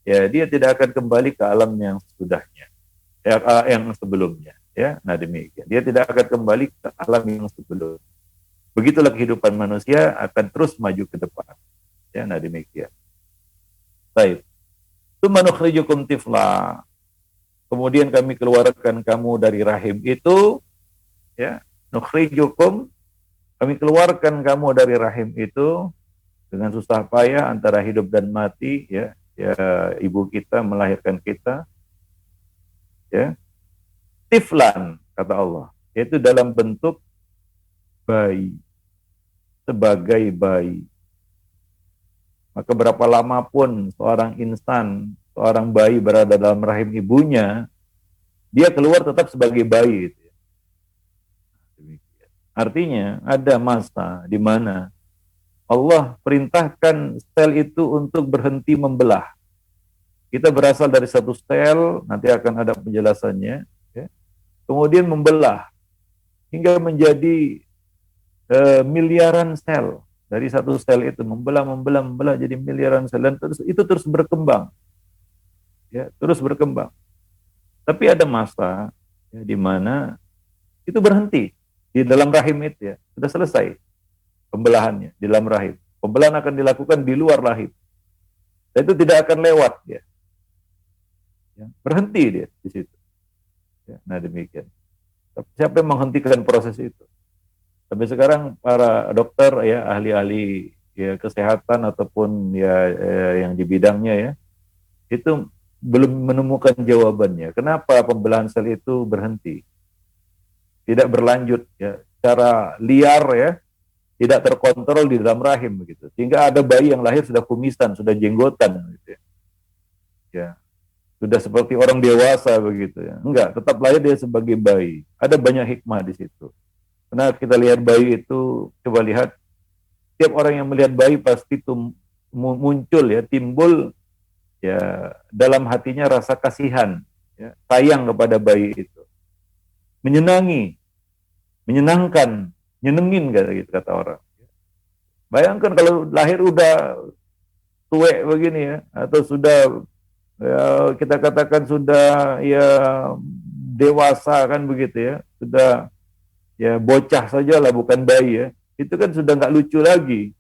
ya dia tidak akan kembali ke alam yang sesudahnya, ya, yang sebelumnya. Ya, nah demikian. Dia tidak akan kembali ke alam yang sebelumnya. Begitulah kehidupan manusia akan terus maju ke depan. Ya, nah demikian. Baik. Tsumma nukhrijukum tifla. Kemudian kami keluarkan kamu dari rahim itu, ya. Nukhrijukum, kami keluarkan kamu dari rahim itu dengan susah payah antara hidup dan mati, ya. Ya, ibu kita melahirkan kita, ya. Tiflan, kata Allah, yaitu dalam bentuk bayi, sebagai bayi. Maka berapa lama pun seorang insan, seorang bayi berada dalam rahim ibunya, dia keluar tetap sebagai bayi. Artinya ada masa di mana Allah perintahkan sel itu untuk berhenti membelah. Kita berasal dari satu sel, nanti akan ada penjelasannya, ya. Kemudian membelah hingga menjadi miliaran sel. Dari satu sel itu membelah jadi miliaran sel, dan terus berkembang. Ya, terus berkembang. Tapi ada masa ya, di mana itu berhenti di dalam rahim itu, ya. Sudah selesai pembelahannya di dalam rahim. Pembelahan akan dilakukan di luar rahim. Dan itu tidak akan lewat ya. Ya, berhenti dia di situ. Ya, nah demikian. Siapa yang menghentikan proses itu? Sampai sekarang para dokter ya, ahli-ahli ya kesehatan ataupun ya yang di bidangnya ya, itu belum menemukan jawabannya. Kenapa pembelahan sel itu berhenti? Tidak berlanjut ya, secara liar ya, tidak terkontrol di dalam rahim begitu. Sehingga ada bayi yang lahir sudah kumisan, sudah jenggotan gitu ya. Ya, sudah seperti orang dewasa begitu ya. Enggak, tetap lahir dia sebagai bayi. Ada banyak hikmah di situ. Karena kita lihat bayi itu, coba lihat, setiap orang yang melihat bayi pasti itu muncul ya, timbul ya dalam hatinya rasa kasihan, ya, sayang kepada bayi itu. Menyenangi, menyenangkan, nyenengin gitu kata orang. Bayangkan kalau lahir udah tuwek begini ya, atau sudah ya, kita katakan sudah ya dewasa kan begitu ya, sudah ya bocah saja lah, bukan bayi ya, itu kan sudah nggak lucu lagi.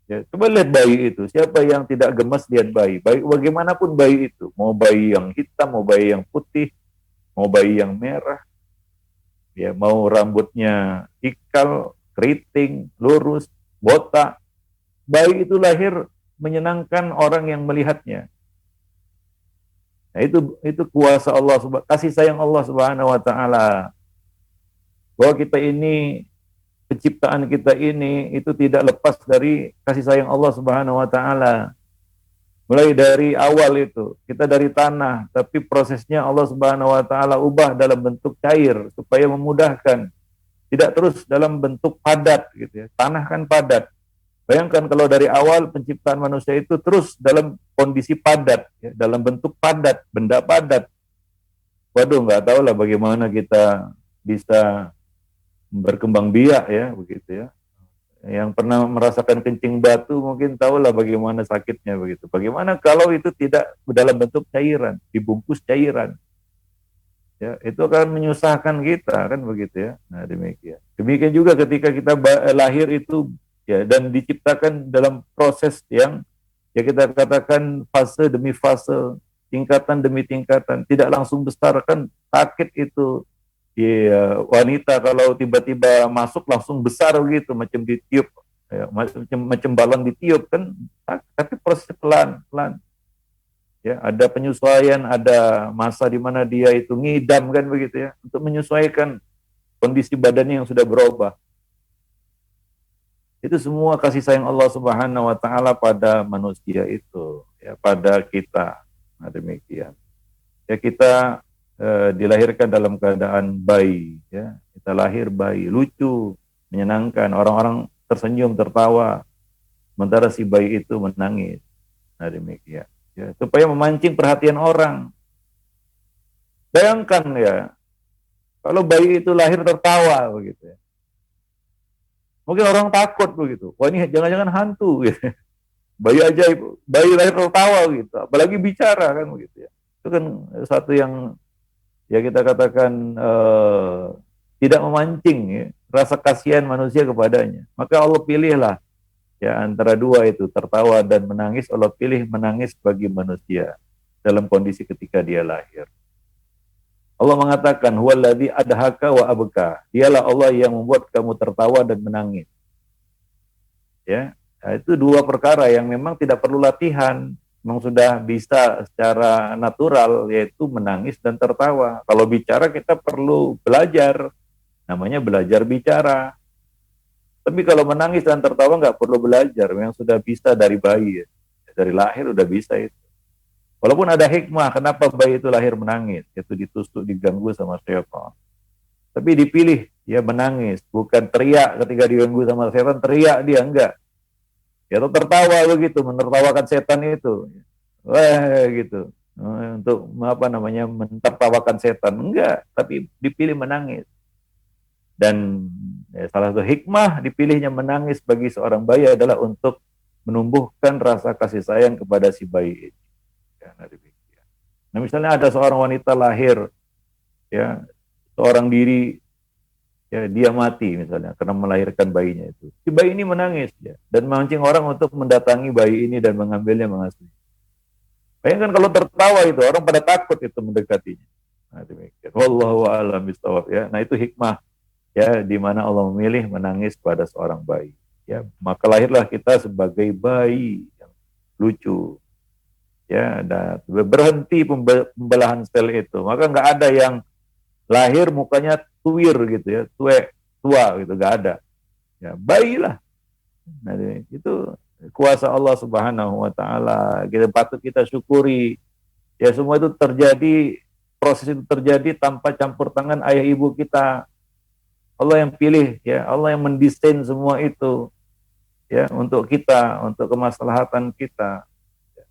Ya, coba lihat bayi itu, siapa yang tidak gemas lihat bayi? Bayi bagaimanapun bayi itu, mau bayi yang hitam, mau bayi yang putih, mau bayi yang merah, ya mau rambutnya ikal, keriting, lurus, botak, bayi itu lahir menyenangkan orang yang melihatnya. Nah, itu kuasa Allah, kasih sayang Allah Subhanahu wa taala. Bahwa kita ini, penciptaan kita ini itu tidak lepas dari kasih sayang Allah Subhanahu wa taala. Mulai dari awal itu, kita dari tanah, tapi prosesnya Allah Subhanahu wa taala ubah dalam bentuk cair supaya memudahkan. Tidak terus dalam bentuk padat gitu ya. Tanah kan padat. Bayangkan kalau dari awal penciptaan manusia itu terus dalam kondisi padat, ya, dalam bentuk padat, benda padat. Waduh, nggak tahu lah bagaimana kita bisa berkembang biak ya begitu ya. Yang pernah merasakan kencing batu mungkin tahulah bagaimana sakitnya begitu. Bagaimana kalau itu tidak dalam bentuk cairan, dibungkus cairan. Ya, itu akan menyusahkan kita kan begitu ya. Nah, demikian. Demikian juga ketika kita lahir itu ya, dan diciptakan dalam proses yang ya kita katakan fase demi fase, tingkatan demi tingkatan, tidak langsung besar kan sakit itu. Ya, wanita kalau tiba-tiba masuk langsung besar gitu, macam ditiup ya, macam balon ditiup kan, tapi proses pelan-pelan. Ya, ada penyesuaian, ada masa di mana dia itu ngidam kan begitu ya, untuk menyesuaikan kondisi badannya yang sudah berubah. Itu semua kasih sayang Allah Subhanahu wa taala pada manusia itu, ya, pada kita. Nah, demikian. Ya, kita dilahirkan dalam keadaan bayi, ya. Kita lahir bayi, lucu, menyenangkan, orang-orang tersenyum, tertawa, sementara si bayi itu menangis. Nah, demikian. Ya, supaya memancing perhatian orang. Bayangkan ya, kalau bayi itu lahir tertawa begitu ya. Mungkin orang takut begitu. Wah, ini jangan-jangan hantu gitu. Bayi ajaib, bayi lahir tertawa gitu. Apalagi bicara kan begitu ya. Itu kan satu yang ya kita katakan tidak memancing ya, rasa kasihan manusia kepadanya. Maka Allah pilihlah ya antara dua itu, tertawa dan menangis. Allah pilih menangis bagi manusia dalam kondisi ketika dia lahir. Allah mengatakan, huwallazi adhaka wa abka. Dialah Allah yang membuat kamu tertawa dan menangis. Ya, nah, itu dua perkara yang memang tidak perlu latihan, memang sudah bisa secara natural, yaitu menangis dan tertawa. Kalau bicara kita perlu belajar, namanya belajar bicara. Tapi kalau menangis dan tertawa nggak perlu belajar, memang sudah bisa dari bayi, ya. Dari lahir udah bisa itu. Walaupun ada hikmah, kenapa bayi itu lahir menangis, yaitu ditusuk, diganggu sama setan. Tapi dipilih, ya menangis, bukan teriak ketika diganggu sama setan, teriak dia, enggak. Ya tertawa begitu, menertawakan setan itu. Wah, gitu. Untuk apa namanya, menertawakan setan, enggak, tapi dipilih menangis. Dan ya, salah satu hikmah dipilihnya menangis bagi seorang bayi adalah untuk menumbuhkan rasa kasih sayang kepada si bayi ini. Nah, misalnya ada seorang wanita lahir, ya, seorang diri, ya, dia mati misalnya karena melahirkan bayinya itu. Si bayi ini menangis, ya, dan memancing orang untuk mendatangi bayi ini dan mengambilnya, mengasuhnya. Bayangkan kalau tertawa itu, orang pada takut itu mendekatinya. Nah, demikian. Wallahu a'lam bishawab, ya. Nah, itu hikmah, ya, di mana Allah memilih menangis pada seorang bayi. Ya, maka lahirlah kita sebagai bayi yang lucu. Ya, dan berhenti pembelahan sel itu. Maka nggak ada yang lahir mukanya tuwir gitu ya, tua gitu, nggak ada. Ya, bayilah. Nah, itu kuasa Allah Subhanahu wa taala. Kita patut kita syukuri. Ya, semua itu terjadi, proses itu terjadi tanpa campur tangan ayah ibu kita. Allah yang pilih, ya, Allah yang mendesain semua itu, ya, untuk kita, untuk kemaslahatan kita.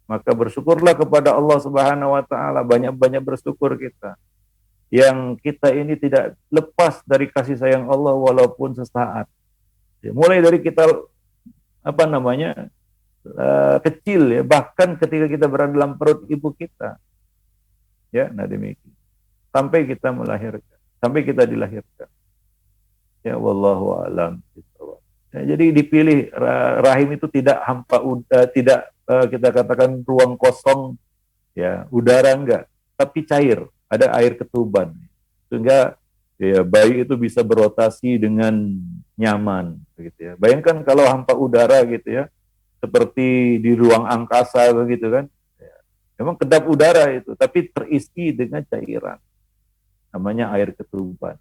Maka bersyukurlah kepada Allah Subhanahu wa taala, banyak-banyak bersyukur kita. Yang kita ini tidak lepas dari kasih sayang Allah walaupun sesaat. Ya, mulai dari kita apa namanya? Kecil, ya, bahkan ketika kita berada dalam perut ibu kita. Ya, nah demikian. Sampai kita melahirkan, sampai kita dilahirkan. Ya, wallahu a'lam bishawab. Ya, jadi dipilih rahim itu tidak hampa, tidak kita katakan ruang kosong, ya, udara enggak, tapi cair, ada air ketuban, sehingga ya, bayi itu bisa berotasi dengan nyaman, begitu ya. Bayangkan kalau hampa udara gitu ya, seperti di ruang angkasa begitu kan, ya, memang kedap udara itu, tapi terisi dengan cairan, namanya air ketuban.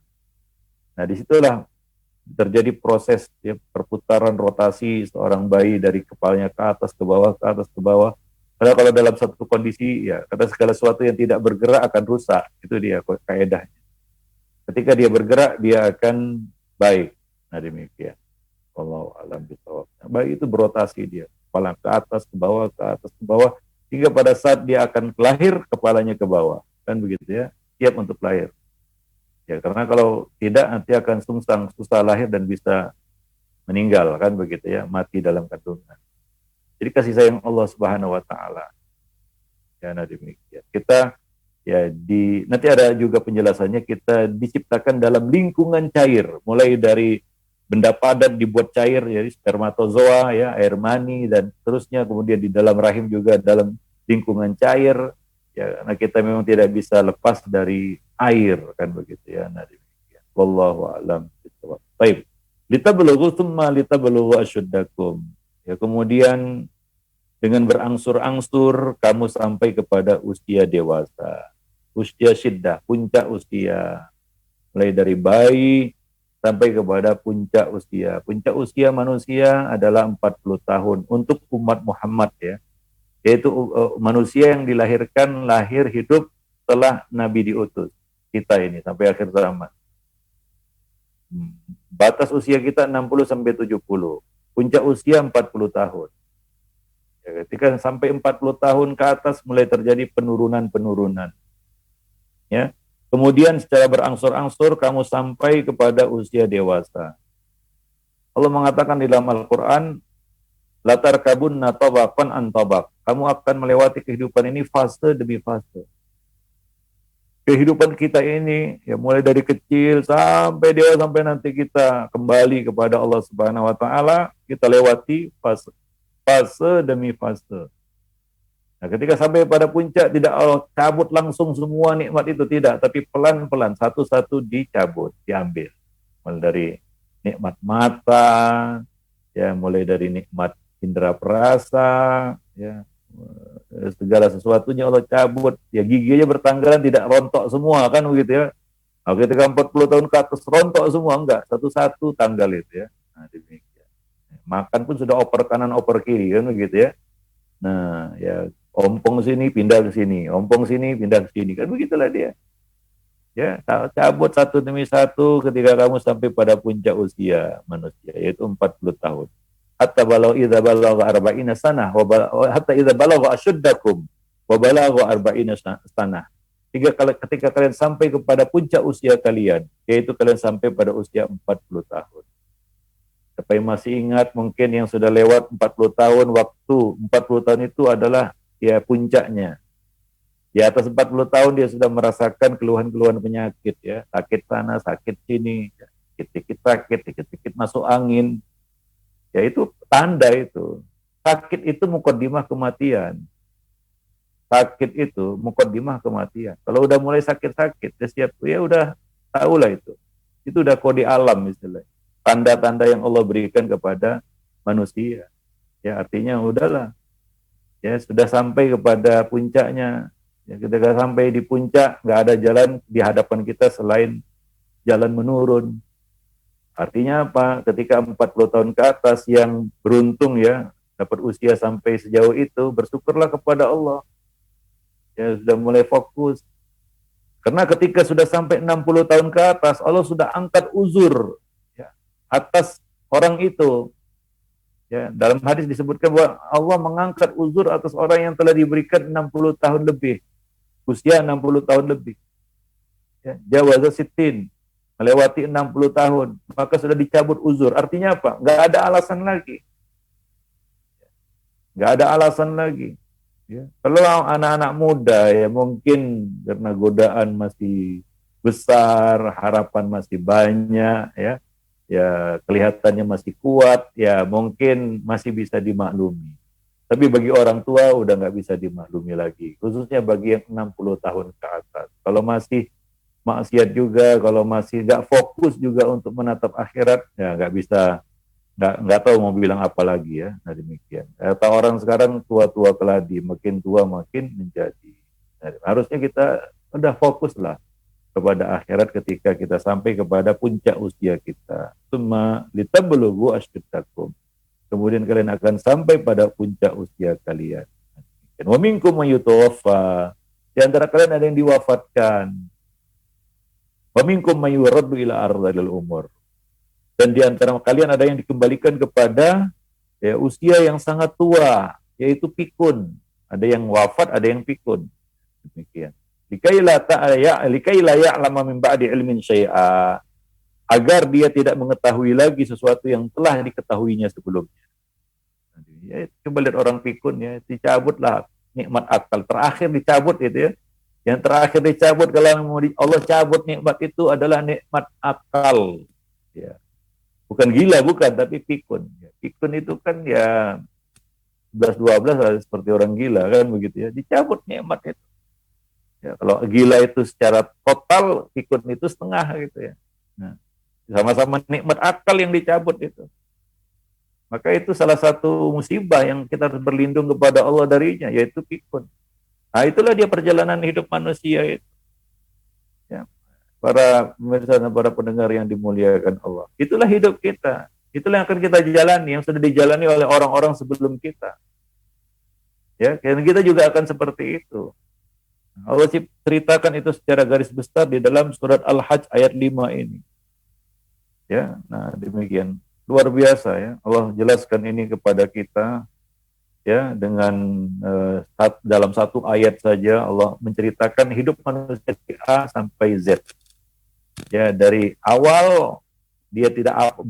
Nah, disitulah terjadi proses, ya, perputaran rotasi seorang bayi dari kepalanya ke atas, ke bawah, ke atas, ke bawah. Padahal kalau dalam satu kondisi, ya, kata segala sesuatu yang tidak bergerak akan rusak. Itu dia kaedahnya. Ketika dia bergerak, dia akan baik. Nah, demikian. Wallahu a'lam bishawab. Bayi itu berotasi dia, kepala ke atas, ke bawah, ke atas, ke bawah, hingga pada saat dia akan lahir, kepalanya ke bawah. Kan begitu ya, siap untuk lahir. Ya, karena kalau tidak nanti akan sungsang, susah lahir dan bisa meninggal, kan begitu ya, mati dalam kandungan. Jadi kasih sayang Allah Subhanahu wa taala. Ya, nah demikian. Kita ya nanti ada juga penjelasannya, kita diciptakan dalam lingkungan cair, mulai dari benda padat dibuat cair, jadi spermatozoa, ya, air mani dan seterusnya, kemudian di dalam rahim juga dalam lingkungan cair. Ya, karena kita memang tidak bisa lepas dari air, kan begitu ya. Nah, demikian. Wallahu a'lam bishawab. Baik. Litablughu tsumma litablughu asyuddakum. Ya, kemudian dengan berangsur-angsur kamu sampai kepada usia dewasa. Usia syiddah, puncak usia. Mulai dari bayi sampai kepada puncak usia. Puncak usia manusia adalah 40 tahun untuk umat Muhammad ya. Yaitu manusia yang dilahirkan, lahir hidup setelah Nabi diutus. Kita ini sampai akhir zaman. Batas usia kita 60 sampai 70. Puncak usia 40 tahun. Ya, ketika sampai 40 tahun ke atas mulai terjadi penurunan-penurunan. Ya. Kemudian secara berangsur-angsur kamu sampai kepada usia dewasa. Allah mengatakan di dalam Al-Qur'an, la tarkabunna tabaqan an tabaq. Kamu akan melewati kehidupan ini fase demi fase. Kehidupan kita ini ya mulai dari kecil sampai dewasa sampai nanti kita kembali kepada Allah Subhanahu wa taala, kita lewati fase demi fase. Nah, ketika sampai pada puncak tidak cabut langsung semua nikmat itu tidak, tapi pelan-pelan satu-satu dicabut, diambil. Mulai dari nikmat mata, ya mulai dari nikmat indera perasa, ya segala sesuatunya Allah cabut, ya giginya bertanggalan tidak rontok semua kan begitu ya. Nah, ketika 40 tahun ke atas rontok semua enggak, satu-satu tanggal itu ya. Nah, demikian. Makan pun sudah oper kanan oper kiri kan begitu ya. Nah, ya ompong sini pindah ke sini, ompong sini pindah ke sini kan begitulah dia. Ya, cabut satu demi satu ketika kamu sampai pada puncak usia manusia yaitu 40 tahun. Hatta balau idza balagha arba'ina sanah wa hatta idza balagha asyuddakum wa balagha arba'ina sanah. Ketika kalian sampai kepada puncak usia kalian, yaitu kalian sampai pada usia 40 tahun. Siapa yang masih ingat mungkin yang sudah lewat 40 tahun, waktu 40 tahun itu adalah ya puncaknya. Di atas 40 tahun dia sudah merasakan keluhan-keluhan penyakit ya, sakit sana, sakit sini, dikit-dikit sakit, dikit-dikit masuk angin. Ya itu tanda itu. Sakit itu mukaddimah kematian. Sakit itu mukaddimah kematian. Kalau udah mulai sakit-sakit, ya siap, ya udah tahulah itu. Itu udah kode alam istilahnya. Tanda-tanda yang Allah berikan kepada manusia. Ya artinya udahlah. Ya sudah sampai kepada puncaknya. Ya, ketika sampai di puncak, nggak ada jalan di hadapan kita selain jalan menurun. Artinya apa? Ketika 40 tahun ke atas yang beruntung ya, dapat usia sampai sejauh itu, bersyukurlah kepada Allah. Ya sudah mulai fokus. Karena ketika sudah sampai 60 tahun ke atas, Allah sudah angkat uzur ya, atas orang itu. Ya, dalam hadis disebutkan bahwa Allah mengangkat uzur atas orang yang telah diberikan 60 tahun lebih. Usia 60 tahun lebih. Ya, jawaza sittin. Melewati 60 tahun, maka sudah dicabut uzur. Artinya apa? Nggak ada alasan lagi. Nggak ada alasan lagi. Ya. Kalau anak-anak muda ya mungkin karena godaan masih besar, harapan masih banyak, ya kelihatannya masih kuat, ya mungkin masih bisa dimaklumi. Tapi bagi orang tua udah nggak bisa dimaklumi lagi, khususnya bagi yang 60 tahun ke atas. Kalau masih maksiat juga, kalau masih nggak fokus juga untuk menatap akhirat, ya nggak bisa, nggak tahu mau bilang apa lagi ya. Nah demikian. Kata orang sekarang tua-tua keladi, makin tua makin menjadi. Nah, harusnya kita udah fokus lah kepada akhirat ketika kita sampai kepada puncak usia kita. Tsumma litablughu asyuddakum. Kemudian kalian akan sampai pada puncak usia kalian. Wa minkum may yutawaffa. Di antara kalian ada yang diwafatkan. Wa minkum may yuraddu ila ardhil umur. Dan di antara kalian ada yang dikembalikan kepada ya, usia yang sangat tua, yaitu pikun. Ada yang wafat, ada yang pikun. Demikian. Likai la ya'lama min ba'di ilmin syai'a. Agar dia tidak mengetahui lagi sesuatu yang telah diketahuinya sebelumnya. Ya, coba lihat orang pikun ya, dicabutlah nikmat akal. Terakhir dicabut itu ya. Yang terakhir dicabut kalau Allah cabut nikmat itu adalah nikmat akal. Ya. Bukan gila, bukan, tapi pikun. Ya. Pikun itu kan ya 11-12 seperti orang gila kan begitu ya. Dicabut nikmat itu. Ya, kalau gila itu secara total, pikun itu setengah gitu ya. Nah, Sama-sama nikmat akal yang dicabut itu. Maka itu salah satu musibah yang kita harus berlindung kepada Allah darinya, yaitu pikun. Nah, itulah dia perjalanan hidup manusia itu. Ya. Para pemirsa dan para pendengar yang dimuliakan Allah. Itulah hidup kita. Itulah yang akan kita jalani, yang sudah dijalani oleh orang-orang sebelum kita. Ya, dan kita juga akan seperti itu. Allah ceritakan itu secara garis besar di dalam surat Al-Hajj ayat 5 ini. Ya, nah demikian. Luar biasa ya. Allah jelaskan ini kepada kita ya dengan dalam satu ayat saja Allah menceritakan hidup manusia dari A sampai Z. Ya, dari awal dia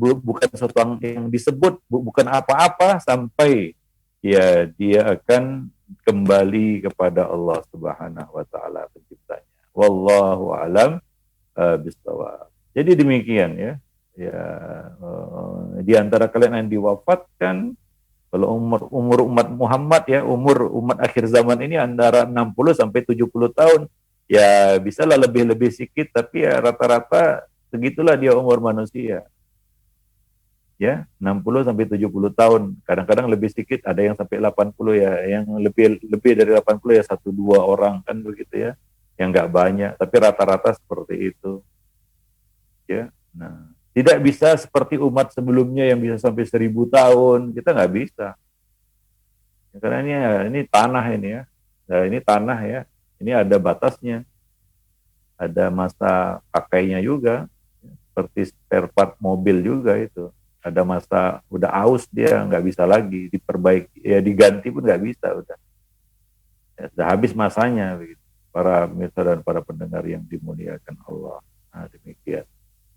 bukan sesuatu yang disebut, bukan apa-apa sampai ya dia akan kembali kepada Allah Subhanahu wa taala penciptanya. Wallahu alam bishawab. Jadi demikian ya. Ya, di antara kalian yang diwafatkan, kalau umur umat Muhammad ya, umur umat akhir zaman ini antara 60 sampai 70 tahun. Ya, bisalah lebih-lebih sedikit, tapi ya rata-rata segitulah dia umur manusia. Ya, 60 sampai 70 tahun. Kadang-kadang lebih sedikit, ada yang sampai 80 ya, yang lebih dari 80 ya 1-2 orang kan begitu ya. Yang enggak banyak, tapi rata-rata seperti itu. Ya. Nah, tidak bisa seperti umat sebelumnya yang bisa sampai 1000 tahun. Kita nggak bisa. Karena ini tanah ini ya. Nah, ini tanah ya. Ini ada batasnya. Ada masa pakainya juga. Seperti spare part mobil juga itu. Ada masa udah aus dia nggak bisa lagi diperbaiki. Ya diganti pun nggak bisa udah. Ya, sudah habis masanya. Begitu. Para pemirsa dan para pendengar yang dimuliakan Allah. Nah, demikian.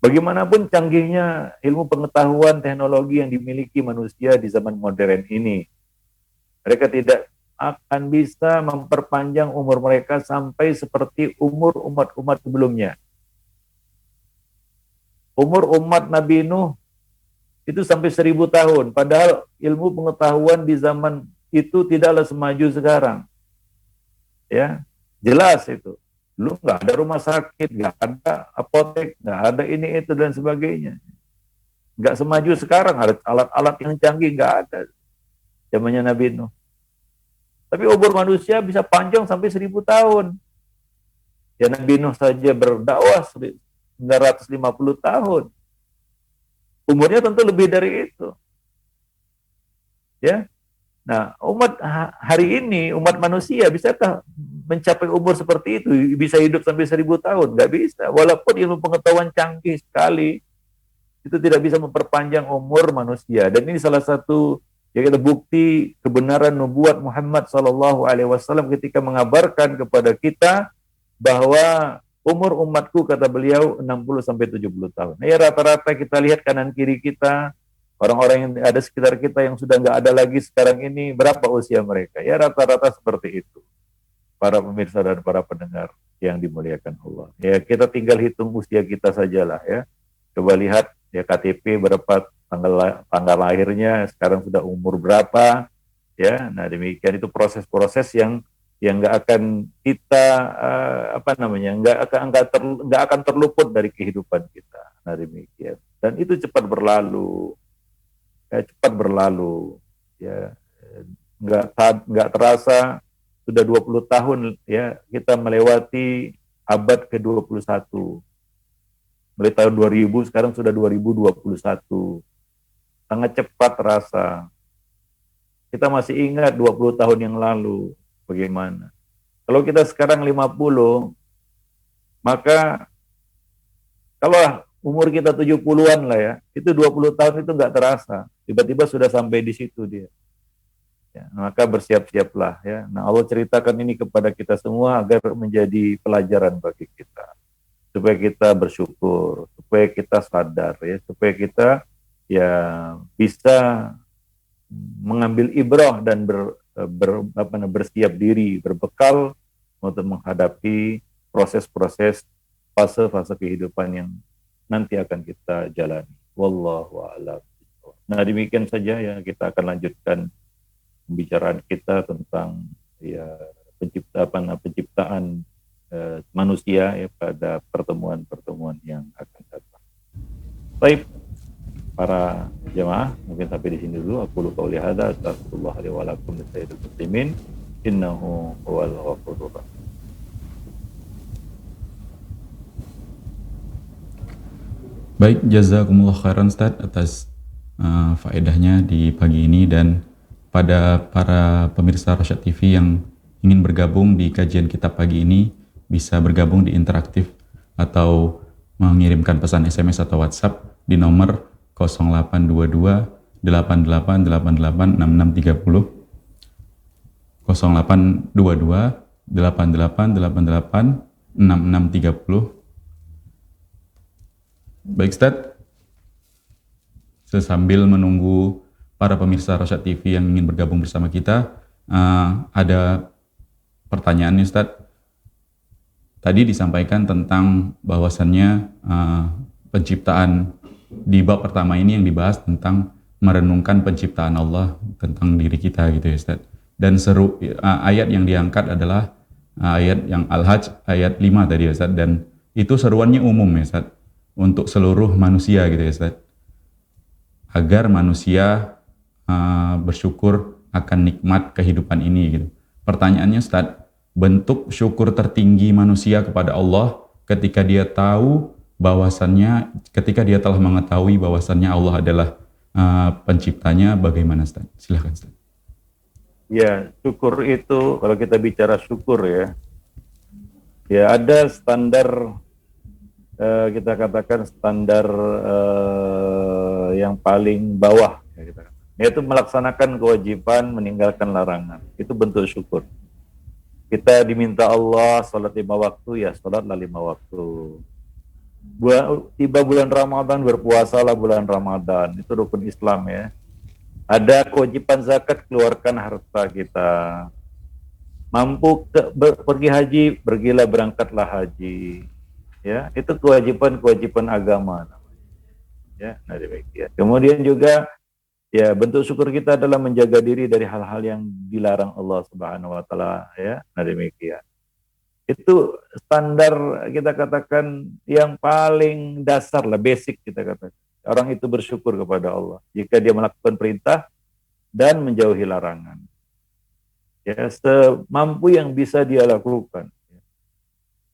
Bagaimanapun canggihnya ilmu pengetahuan teknologi yang dimiliki manusia di zaman modern ini, mereka tidak akan bisa memperpanjang umur mereka sampai seperti umur umat-umat sebelumnya. Umur umat Nabi Nuh itu sampai 1000 tahun, padahal ilmu pengetahuan di zaman itu tidaklah semaju sekarang. Ya, jelas itu. Dulu nggak ada rumah sakit, nggak ada apotek, nggak ada ini itu dan sebagainya. Nggak semaju sekarang, ada alat-alat yang canggih nggak ada zamannya Nabi Nuh. Tapi umur manusia bisa panjang sampai 1000 tahun. Ya Nabi Nuh saja berdakwah 950 tahun. Umurnya tentu lebih dari itu. Ya. Nah, umat hari ini, umat manusia bisakah mencapai umur seperti itu, bisa hidup sampai 1000 tahun? Nggak bisa. Walaupun ilmu pengetahuan canggih sekali, itu tidak bisa memperpanjang umur manusia. Dan ini salah satu ya kita bukti kebenaran nubuat Muhammad SAW ketika mengabarkan kepada kita bahwa umur umatku, kata beliau, 60 sampai 70 tahun. Nah, ya rata-rata kita lihat kanan kiri kita, orang-orang yang ada sekitar kita yang sudah nggak ada lagi sekarang ini, berapa usia mereka? Ya rata-rata seperti itu. Para pemirsa dan para pendengar yang dimuliakan Allah. Ya kita tinggal hitung usia kita sajalah ya. Coba lihat ya KTP berapa tanggal lahirnya, sekarang sudah umur berapa ya. Nah demikian itu proses-proses yang nggak akan kita nggak akan terluput dari kehidupan kita. Nah demikian. Dan itu cepat berlalu. Cepat berlalu ya, nggak terasa sudah 20 tahun ya kita melewati abad ke-21. Mulai tahun 2000 sekarang sudah 2021. Sangat cepat terasa. Kita masih ingat 20 tahun yang lalu bagaimana. Kalau kita sekarang 50, maka kalau umur kita 70-an lah ya, itu 20 tahun itu nggak terasa. Tiba-tiba sudah sampai di situ dia. Ya, maka bersiap-siaplah ya. Nah, Allah ceritakan ini kepada kita semua agar menjadi pelajaran bagi kita. Supaya kita bersyukur, supaya kita sadar ya, supaya kita ya bisa mengambil ibrah dan bersiap diri, berbekal untuk menghadapi proses-proses fase-fase kehidupan yang nanti akan kita jalani. Wallahu a'lam. Nah, demikian saja ya, kita akan lanjutkan pembicaraan kita tentang ya penciptaan manusia ya pada pertemuan-pertemuan yang akan datang. Baik, para jemaah, mungkin sampai di sini dulu. Aku lupa qauli hadza, astagfirullah li wa lakum lisairil muslimin, innahu huwal ghafurur rahim. Baik, jazakumullah khairan Ustaz atas faedahnya di pagi ini, dan pada para pemirsa Rosyad TV yang ingin bergabung di kajian kita pagi ini bisa bergabung di interaktif atau mengirimkan pesan SMS atau WhatsApp di nomor 0822 8888 6630 0822 8888 6630. Baik Ustaz, sambil menunggu para pemirsa Rosyad TV yang ingin bergabung bersama kita, ada pertanyaan nih Ustaz. Tadi disampaikan tentang bahwasannya penciptaan di bab pertama ini yang dibahas tentang merenungkan penciptaan Allah tentang diri kita gitu ya Ustaz. Dan ayat yang diangkat adalah ayat yang Al-Hajj ayat 5 tadi ya Ustaz, dan itu seruannya umum ya Ustaz, untuk seluruh manusia gitu ya Ustaz, agar manusia bersyukur akan nikmat kehidupan ini gitu. Pertanyaannya Ustaz, bentuk syukur tertinggi manusia kepada Allah ketika dia tahu bahwasannya, ketika dia telah mengetahui bahwasannya Allah adalah penciptanya, bagaimana Ustaz? Silakan Ustaz. Ya, syukur itu kalau kita bicara syukur ya ada standar, kita katakan standar yang paling bawah ya, yaitu melaksanakan kewajiban, meninggalkan larangan. Itu bentuk syukur. Kita diminta Allah salat 5 waktu, ya salatlah 5 waktu. Tiba bulan Ramadan, berpuasalah bulan Ramadan. Itu rukun Islam ya. Ada kewajiban zakat, keluarkan harta kita. Mampu pergi haji, pergilah, berangkatlah haji. Ya, itu kewajiban agama. Ya, nah demikian. Kemudian juga ya bentuk syukur kita adalah menjaga diri dari hal-hal yang dilarang Allah Subhanahu wa taala ya. Nah demikian. Itu standar, kita katakan yang paling dasar lah, basic kita katakan. Orang itu bersyukur kepada Allah jika dia melakukan perintah dan menjauhi larangan. Ya, semampu yang bisa dia lakukan ya,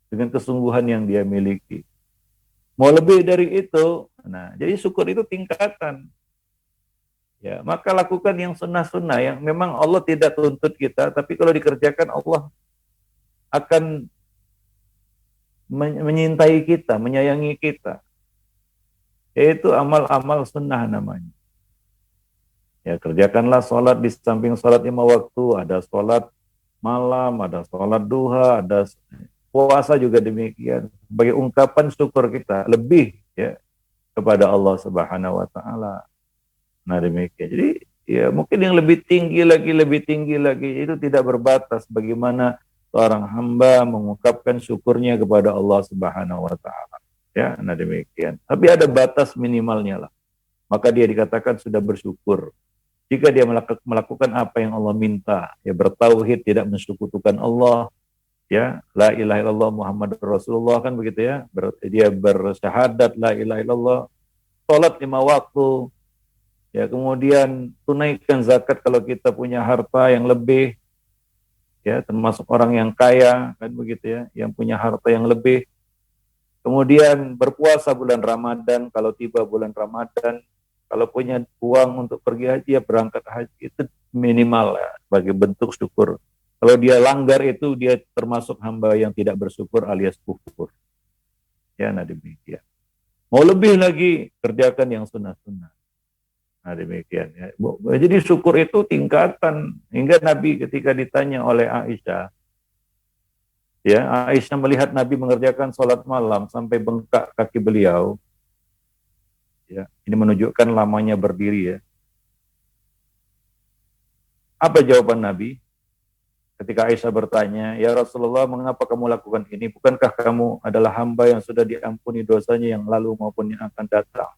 dengan kesungguhan yang dia miliki. Mau lebih dari itu, nah jadi syukur itu tingkatan. Ya, maka lakukan yang sunnah-sunnah yang memang Allah tidak tuntut kita, tapi kalau dikerjakan Allah akan menyintai kita, menyayangi kita. Yaitu amal-amal sunnah namanya. Ya, kerjakanlah sholat di samping sholat 5 waktu, ada sholat malam, ada sholat duha, ada puasa juga demikian. Sebagai ungkapan syukur kita lebih ya kepada Allah Subhanahu wa taala. Nah demikian. Jadi ya mungkin yang lebih tinggi lagi itu tidak berbatas bagaimana seorang hamba mengungkapkan syukurnya kepada Allah Subhanahu wa taala. Ya, nah demikian. Tapi ada batas minimalnya lah. Maka dia dikatakan sudah bersyukur. Jika dia melakukan apa yang Allah minta, ya bertauhid, tidak mensekutukan Allah, ya la ilaha illallah Muhammadur Rasulullah, kan begitu ya. Dia bersyahadat la ilaha illallah, salat 5 waktu, ya kemudian tunaikan zakat kalau kita punya harta yang lebih, ya termasuk orang yang kaya, kan begitu ya, yang punya harta yang lebih. Kemudian berpuasa bulan Ramadan, kalau tiba bulan Ramadan, kalau punya uang untuk pergi haji, ya berangkat haji. Itu minimal ya, sebagai bentuk syukur. Kalau dia langgar itu, dia termasuk hamba yang tidak bersyukur alias kufur. Ya, nah demikian. Mau lebih lagi, kerjakan yang sunnah-sunnah. Nah demikian ya. Jadi syukur itu tingkatan. Hingga Nabi ketika ditanya oleh Aisyah, ya, Aisyah melihat Nabi mengerjakan sholat malam sampai bengkak kaki beliau. Ya, ini menunjukkan lamanya berdiri ya. Apa jawaban Nabi? Ketika Aisyah bertanya, ya Rasulullah, mengapa kamu lakukan ini? Bukankah kamu adalah hamba yang sudah diampuni dosanya yang lalu maupun yang akan datang?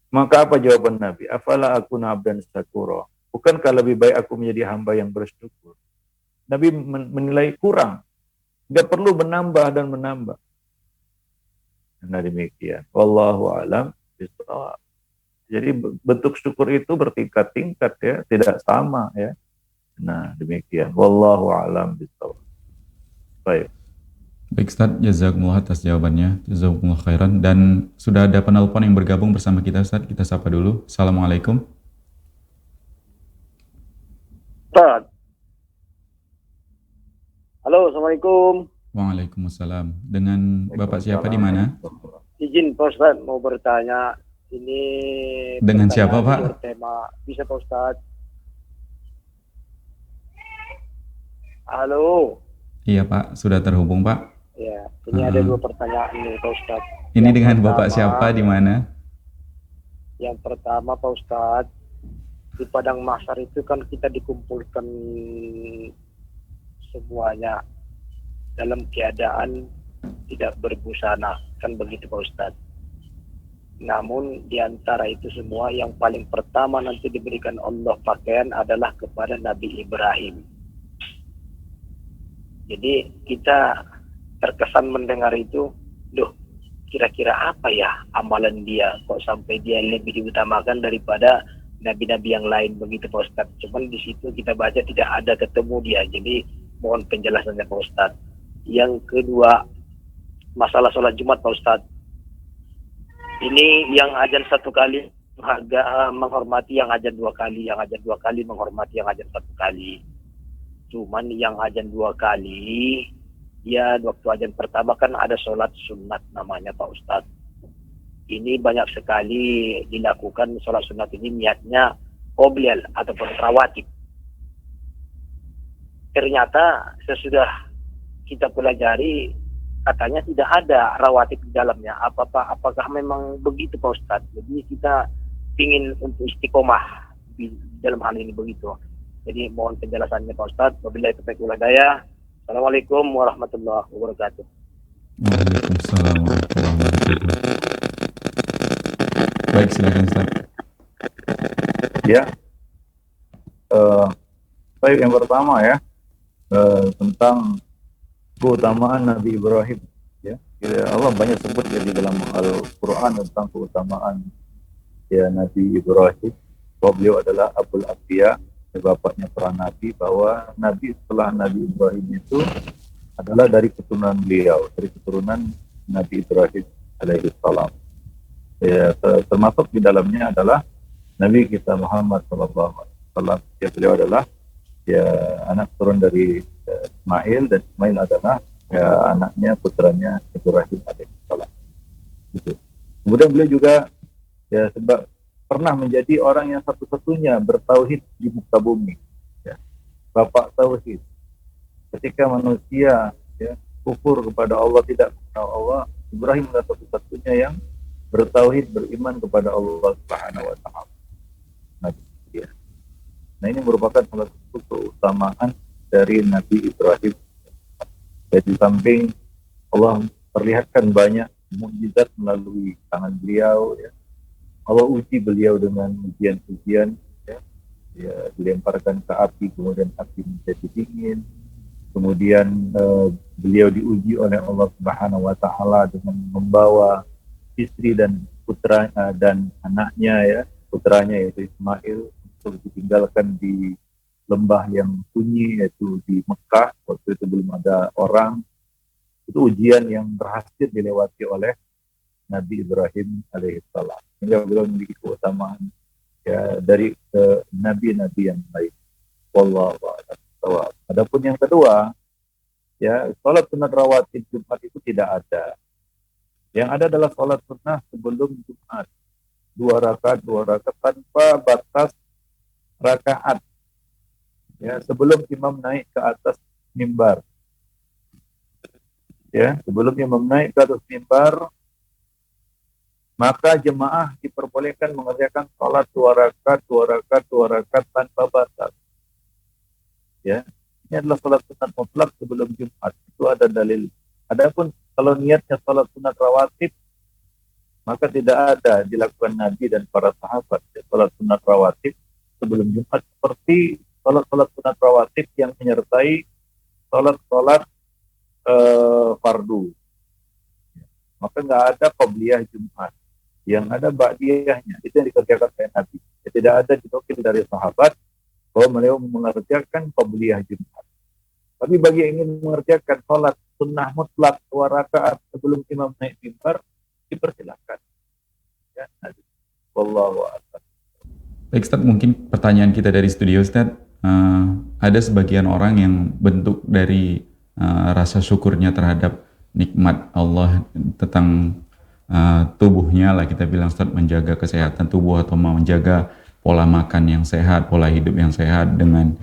Maka apa jawaban Nabi? Afala akuna abdan syakura. Bukankah lebih baik aku menjadi hamba yang bersyukur? Nabi menilai kurang. Nggak perlu menambah dan menambah. Nah demikian. Wallahu alam bishawab. Jadi bentuk syukur itu bertingkat-tingkat ya, tidak sama ya. Nah demikian. Wallahu alam bishawab. Baik. Baik Ustaz, jazakumullah atas jawabannya, jazakumullah khairan. Dan sudah ada penelpon yang bergabung bersama kita Ustaz, kita sapa dulu. Assalamualaikum. Ustaz. Halo, Assalamualaikum. Waalaikumsalam. Dengan Bapak siapa di mana? Izin Pak Ustaz mau bertanya. Ini Dengan siapa Pak? Tema. Bisa Pak Ustaz? Halo. Iya Pak, sudah terhubung Pak. Ya, ini ada dua pertanyaan nih Pak Ustaz. Ini Yang dengan pertama, Bapak siapa di mana? Yang pertama Pak Ustaz, di Padang Mahsyar itu kan kita dikumpulkan semuanya dalam keadaan tidak berbusana, kan begitu Pak Ustaz. Namun di antara itu semua yang paling pertama nanti diberikan Allah pakaian adalah kepada Nabi Ibrahim. Jadi kita terkesan mendengar itu, loh kira-kira apa ya amalan dia kok sampai dia lebih diutamakan daripada nabi-nabi yang lain, begitu Pak Ustaz. Cuman di situ kita baca tidak ada ketemu dia, jadi mohon penjelasannya Pak Ustaz. Yang kedua, masalah sholat Jumat Pak Ustaz. Ini yang azan satu kali menghormati yang azan dua kali, yang azan dua kali menghormati yang azan satu kali. Cuman yang azan dua kali, ya waktu azan pertama kan ada sholat sunat namanya Pak Ustaz. Ini banyak sekali dilakukan sholat sunat ini niatnya qobliyah ataupun rawatib. Ternyata sesudah kita pelajari katanya tidak ada rawatib di dalamnya. Apakah memang begitu Pak Ustaz? Jadi kita ingin untuk istiqomah di dalam hal ini begitu. Jadi mohon penjelasannya Pak Ustaz. Wabillahi taufiq wal hidayah. Assalamualaikum warahmatullahi wabarakatuh. Waalaikumsalam warahmatullahi wabarakatuh. Baik, silakan Ustaz. Ya. Baik, yang pertama ya, tentang keutamaan Nabi Ibrahim. Ya, Allah banyak sebut ya di dalam Al-Quran tentang keutamaan ya Nabi Ibrahim. Bahwa beliau adalah Abul Anbiya, bapaknya para nabi, bahwa nabi setelah Nabi Ibrahim itu adalah dari keturunan beliau, dari keturunan Nabi Ibrahim alaihi salam. Ya, termasuk di dalamnya adalah Nabi kita Muhammad sallallahu alaihi wasallam. Ya, beliau adalah ya anak turun dari Ismail, dan Ismail adalah ya anaknya, putranya Ibrahim alaihi salam. Gitu. Kemudian beliau juga ya sebab pernah menjadi orang yang satu-satunya bertauhid di muka bumi. Ya. Bapak tauhid. Ketika manusia ya kufur kepada Allah, tidak mengenal Allah, Ibrahim adalah satu-satunya yang bertauhid, beriman kepada Allah Subhanahu wa taala. Nah, ini merupakan salah satu keutamaan dari Nabi Ibrahim. Jadi samping Allah perlihatkan banyak mukjizat melalui tangan beliau, ya. Allah uji beliau dengan ujian-ujian, ya. Ya, dilemparkan ke api, kemudian api menjadi dingin. Kemudian beliau diuji oleh Allah Subhanahu wa taala dengan membawa istri dan putranya dan anaknya, ya, putranya yaitu Ismail, untuk ditinggalkan di lembah yang sunyi, yaitu di Mekah. Waktu itu belum ada orang. Itu ujian yang berhasil dilewati oleh Nabi Ibrahim alaihissalam. Beliau memiliki keutamaan ya dari nabi-nabi yang lain. Wallahu a'lam. Adapun yang kedua, ya, salat sunat rawatib Jumat itu tidak ada. Yang ada adalah salat sunnah sebelum Jumat. 2 rakaat tanpa batas rakaat. Ya, sebelum imam naik ke atas mimbar. Ya, sebelum imam naik ke atas mimbar, maka jemaah diperbolehkan mengerjakan salat 2 rakaat tanpa batas. Ya, ini adalah salat sunat mutlak sebelum Jumat. Itu ada dalil. Adapun kalau niatnya salat sunat rawatib, maka tidak ada dilakukan Nabi dan para sahabat. Ya, salat sunat rawatib sebelum Jumat seperti salat sunat rawatib yang menyertai salat fardu. maka nggak ada qabliyah Jumat. Yang ada ba'diyahnya. Itu yang dikerjakan oleh Nabi. Tidak ada dinukil dari sahabat bahwa beliau mengerjakan qabliyah Jumat. Tapi bagi yang ingin mengerjakan sholat sunnah mutlak 2 rakaat sebelum imam naik mimbar, dipersilakan. Ya, wallahu a'lam. Baik Ustaz, mungkin pertanyaan kita dari studio Ustaz, ada sebagian orang yang bentuk dari rasa syukurnya terhadap nikmat Allah tentang tubuhnya lah, kita bilang Ustaz, menjaga kesehatan tubuh atau menjaga pola makan yang sehat, pola hidup yang sehat dengan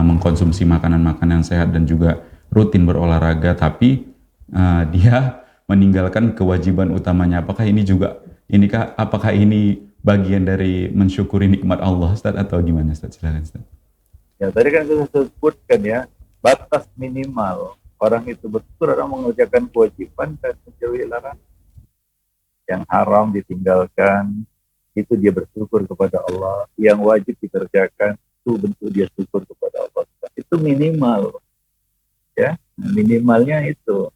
mengkonsumsi makanan-makanan sehat dan juga rutin berolahraga, tapi dia meninggalkan kewajiban utamanya. Apakah ini juga, apakah ini bagian dari mensyukuri nikmat Allah Ustaz atau gimana Ustaz? Silakan Ustaz. Ya, tadi kan kita sebutkan ya, batas minimal orang itu bersyukur orang mengerjakan kewajiban dan menjauhi larangan. Yang haram ditinggalkan, itu dia bersyukur kepada Allah. Yang wajib dikerjakan, itu bentuk dia syukur kepada Allah. Itu minimal. Ya, minimalnya itu.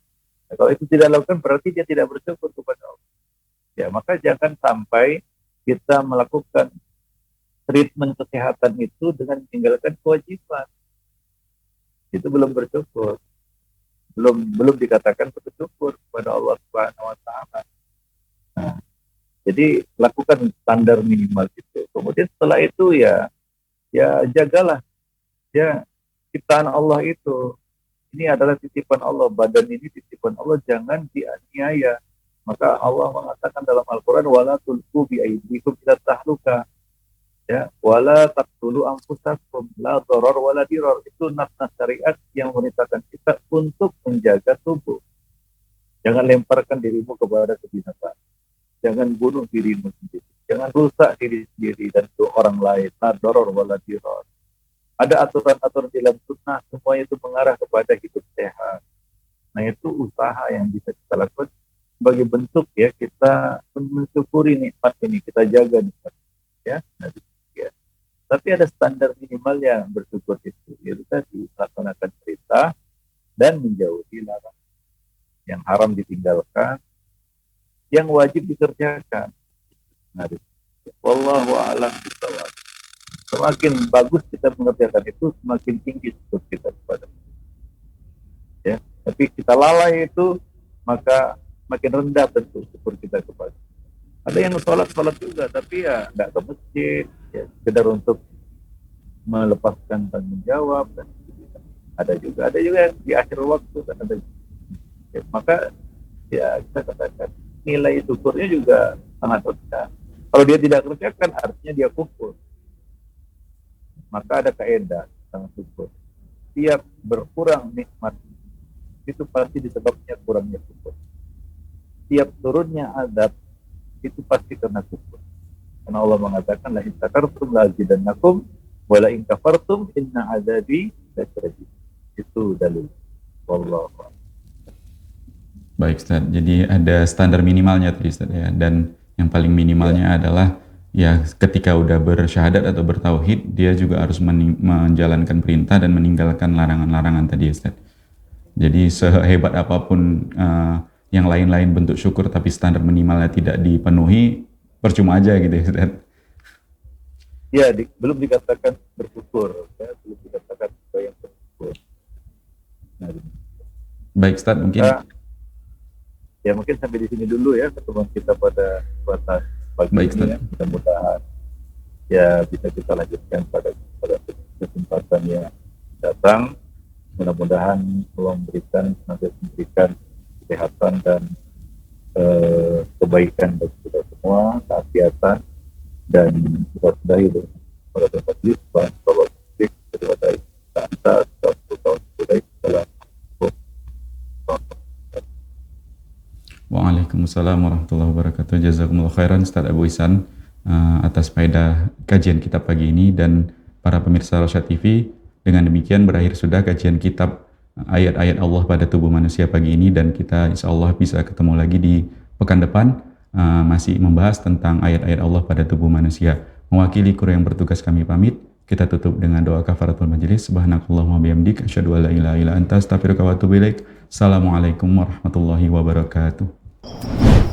Nah, kalau itu tidak lakukan berarti dia tidak bersyukur kepada Allah. Ya, maka jangan sampai kita melakukan treatment kesehatan itu dengan meninggalkan kewajiban. Itu belum bersyukur. Belum dikatakan bersyukur kepada Allah Subhanahu wa taala. Nah, jadi lakukan standar minimal itu. Kemudian setelah itu ya jagalah ya ciptaan Allah itu. Ini adalah titipan Allah, badan ini titipan Allah, jangan dianiaya. Maka Allah mengatakan dalam Al-Quran, wala tulqu bi aydikum ila tahluka, ya, wala taqtulu anfusakum la dharar wala dirar. Itu nas-nas syariat yang memerintahkan kita untuk menjaga tubuh. Jangan lemparkan dirimu kepada kebinasaan. Jangan bunuh dirimu sendiri. Jangan rusak diri sendiri dan orang lain. La dharar wala dirar. Ada aturan-aturan dalam sunnah, semuanya itu mengarah kepada hidup sehat. Nah, itu usaha yang bisa kita lakukan sebagai bentuk ya kita mensyukuri nikmat ini, kita jaga nikmat ya. Tapi ada standar minimalnya bersyukur itu, yaitu tadi melaksanakan perintah dan menjauhi larangan. Yang haram ditinggalkan, yang wajib dikerjakan. Nah, wallahu a'lam bishawab. Semakin bagus kita mengerjakan itu, semakin tinggi syukur kita kepada ya. Tapi kita lalai itu, maka makin rendah bentuk syukur kita kepada. Ada yang sholat juga, tapi ya nggak ke masjid, ya sekedar untuk melepaskan tanggung jawab dan ada juga yang di akhir waktu kan ada. Ya, maka ya kita katakan nilai syukurnya juga sangat rendah. Kalau dia tidak kerjakan, artinya dia kufur. Maka ada kaidah tentang syukur. Tiap berkurang nikmat itu pasti disebabnya kurangnya syukur. Tiap turunnya azab itu pasti karena syukur. Karena Allah mengatakan la in syakartum la azidannakum wa la in kafartum inna azabi lasyadid. Itu dalil. Wallahu a'lam. Baik Ustaz, jadi ada standar minimalnya tadi Ustaz ya, dan yang paling minimalnya adalah ya ketika udah bersyahadat atau bertauhid, dia juga harus menjalankan perintah dan meninggalkan larangan-larangan tadi Ustaz. Jadi sehebat apapun yang lain-lain bentuk syukur tapi standar minimalnya tidak dipenuhi, percuma aja gitu ya Ustaz. Ya, belum dikatakan bersyukur, ya, belum dikatakan yang bersyukur. Nah, baik Ustaz, mungkin ya mungkin sampai di sini dulu ya pertemuan kita pada pagi baik, ini ya. Mudah-mudahan ya bisa kita lanjutkan pada kesempatan yang datang. Mudah-mudahan Allah memberikan kesehatan dan kebaikan bagi kita semua, kesehatan dan kita sudahi pada tempat ini. Bahwa terima kasih atas 10 tahun sudah dalam. Waalaikumsalam warahmatullahi wabarakatuh. Jazakumullah khairan Ustaz Abu Ihsan atas faedah kajian kitab pagi ini, dan para pemirsa Rosyad TV, dengan demikian berakhir sudah kajian kitab ayat-ayat Allah pada tubuh manusia pagi ini, dan kita insya Allah bisa ketemu lagi di pekan depan masih membahas tentang ayat-ayat Allah pada tubuh manusia. Mewakili kru yang bertugas kami pamit. Kita tutup dengan doa kafaratul majelis. Subhanakallahumma bihamdik asyhadu an la ilaha illa anta astaghfiruka wa atubu ilaik. Assalamualaikum warahmatullahi wabarakatuh. wabarakatuh.